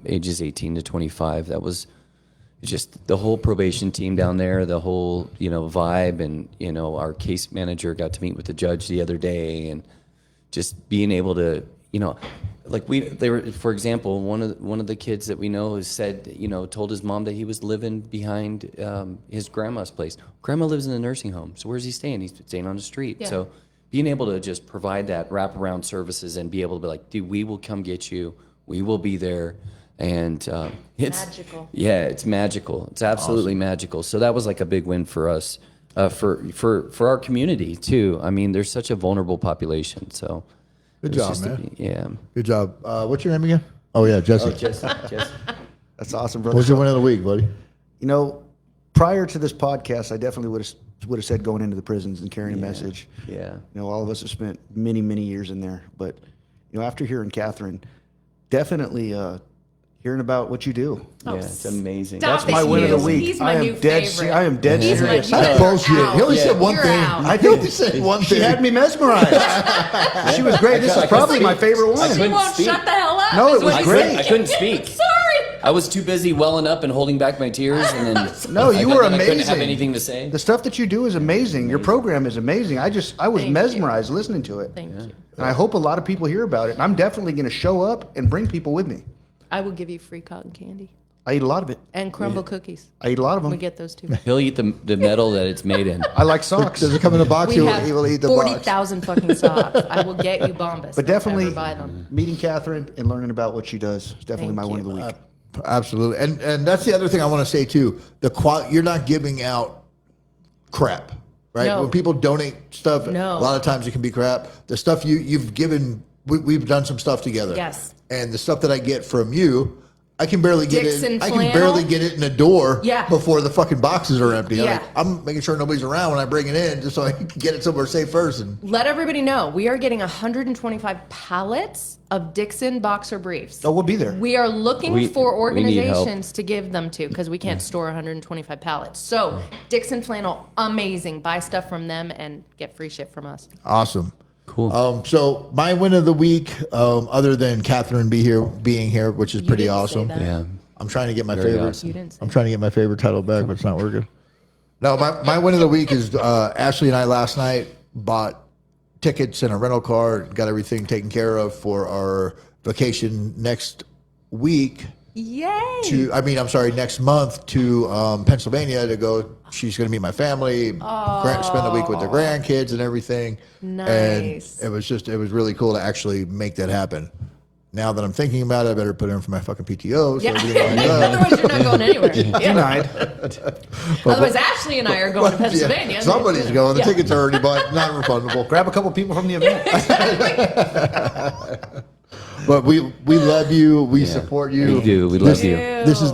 ages 18 to 25. That was just the whole probation team down there, the whole, vibe, and, our case manager got to meet with the judge the other day, and just being able to, for example, one of the kids that we know has said, told his mom that he was living behind his grandma's place. Grandma lives in a nursing home, so where's he staying? He's staying on the street. Yeah. So being able to just provide that wraparound services and be able to be like, dude, we will come get you. We will be there. And it's magical. Yeah, it's magical. It's absolutely magical. So that was like a big win for us, for our community too. I mean, there's such a vulnerable population. So good job, man. Yeah, good job. What's your name again? Oh yeah, Jesse. Jesse. That's awesome, brother. What's your win of the week, buddy? Prior to this podcast, I definitely would have said going into the prisons and carrying a message. Yeah. All of us have spent many, many years in there, but after hearing Katherine, definitely. hearing about what you do. Yeah, it's amazing. That's my win of the week. He's my new favorite. I am dead He's serious. my new That's bullshit. Out. He only said one You're thing. out. I think he said one She thing. had me mesmerized. She was great. This is probably my favorite one. She won't speak. shut the hell up. No, is it was what he great. said. I couldn't speak. Sorry. I was too busy welling up and holding back my tears, and then No, you were I couldn't have amazing. anything to say. The stuff that you do is amazing. Your program is amazing. I was Thank mesmerized listening to it. Thank you. And I hope a lot of people hear about it. And I'm definitely going to show up and bring people with me. I will give you free cotton candy I eat a lot of it. and crumble cookies. I eat a lot of We them. get those too. He'll eat the metal that it's made in. I like socks. Does it come in a box? We He will, have he will eat the box. 40,000 fucking socks. I will get you Bombas. But definitely If I ever buy them. meeting Catherine and learning about what she does is definitely Thank my one of you. the week. Absolutely, and that's the other thing I want to say too. You're not giving out crap, right? No. When people donate stuff, No. a lot of times it can be crap. The stuff you've given, we've done some stuff together. Yes. And the stuff that I get from you, I can barely get Dixon it. I can flannel? barely get it in the door Yeah. before the fucking boxes are empty. Yeah. I'm making sure nobody's around when I bring it in, just so I can get it somewhere safe first. And Let everybody know we are getting 125 pallets of Dixon boxer briefs. Oh, we'll be there. We are looking We- for we need help. organizations to give them to because we can't store 125 pallets. So Dixon Flannel, amazing. Buy stuff from them and get free shit from us. awesome. Cool. So my win of the week, other than Catherine being here, which is pretty didn't say awesome. that. Yeah. I'm trying to get my Very favorite. awesome. You didn't say I'm trying to get my favorite title back, but it's not working. No, my win of the week is Ashley and I last night bought tickets and a rental car, got everything taken care of for our vacation next week. Yay! Next month to Pennsylvania to go. She's going to meet my family, spend the week with the grandkids and everything. Nice. And it was really cool to actually make that happen. Now that I'm thinking about it, I better put in for my fucking PTO. So Yeah. everything lines up. Otherwise, you're not going anywhere. Yeah. Denied. Otherwise, Ashley and I are going to Pennsylvania. Yeah, somebody's going. The Yeah. tickets are already bought, not refundable. Grab a couple people from the event. But we love you. We support you. We do. We love you. This is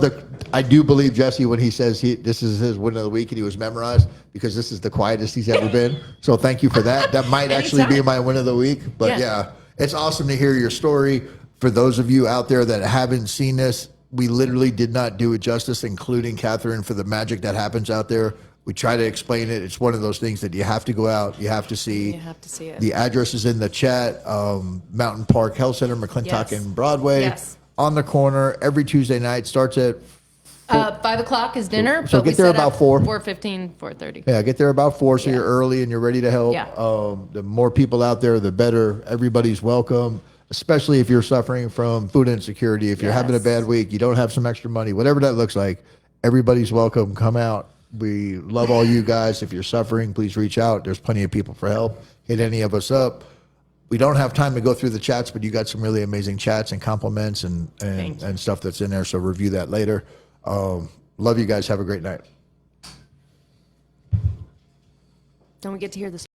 I do believe Jesse when he says this is his win of the week and he was memorized because this is the quietest he's ever been. So thank you for that. That might actually be Anytime. my win of the week. But yeah, it's awesome to hear your story. For those of you out there that haven't seen this, we literally did not do it justice, including Catherine, for the magic that happens out there. We try to explain it. It's one of those things that you have to go out, you have to see. You have to see it. The address is in the chat. Mountain Park Health Center, McClintock Yes. and Broadway. Yes. On the corner every Tuesday night. Starts at 5 o'clock is dinner. So but we get there set about up 4. 4:15, 4:30. Yeah, get there about 4 so Yeah. you're early and you're ready to help. Yeah. The more people out there, the better. Everybody's welcome, especially if you're suffering from food insecurity. If you're having a Yes. bad week, you don't have some extra money, whatever that looks like, everybody's welcome. Come out. We love all you guys. If you're suffering, please reach out. There's plenty of people for help. Hit any of us up. We don't have time to go through the chats, but you got some really amazing chats and compliments and stuff that's in there. So review that later. Love you guys. Have a great night. Don't we get to hear this?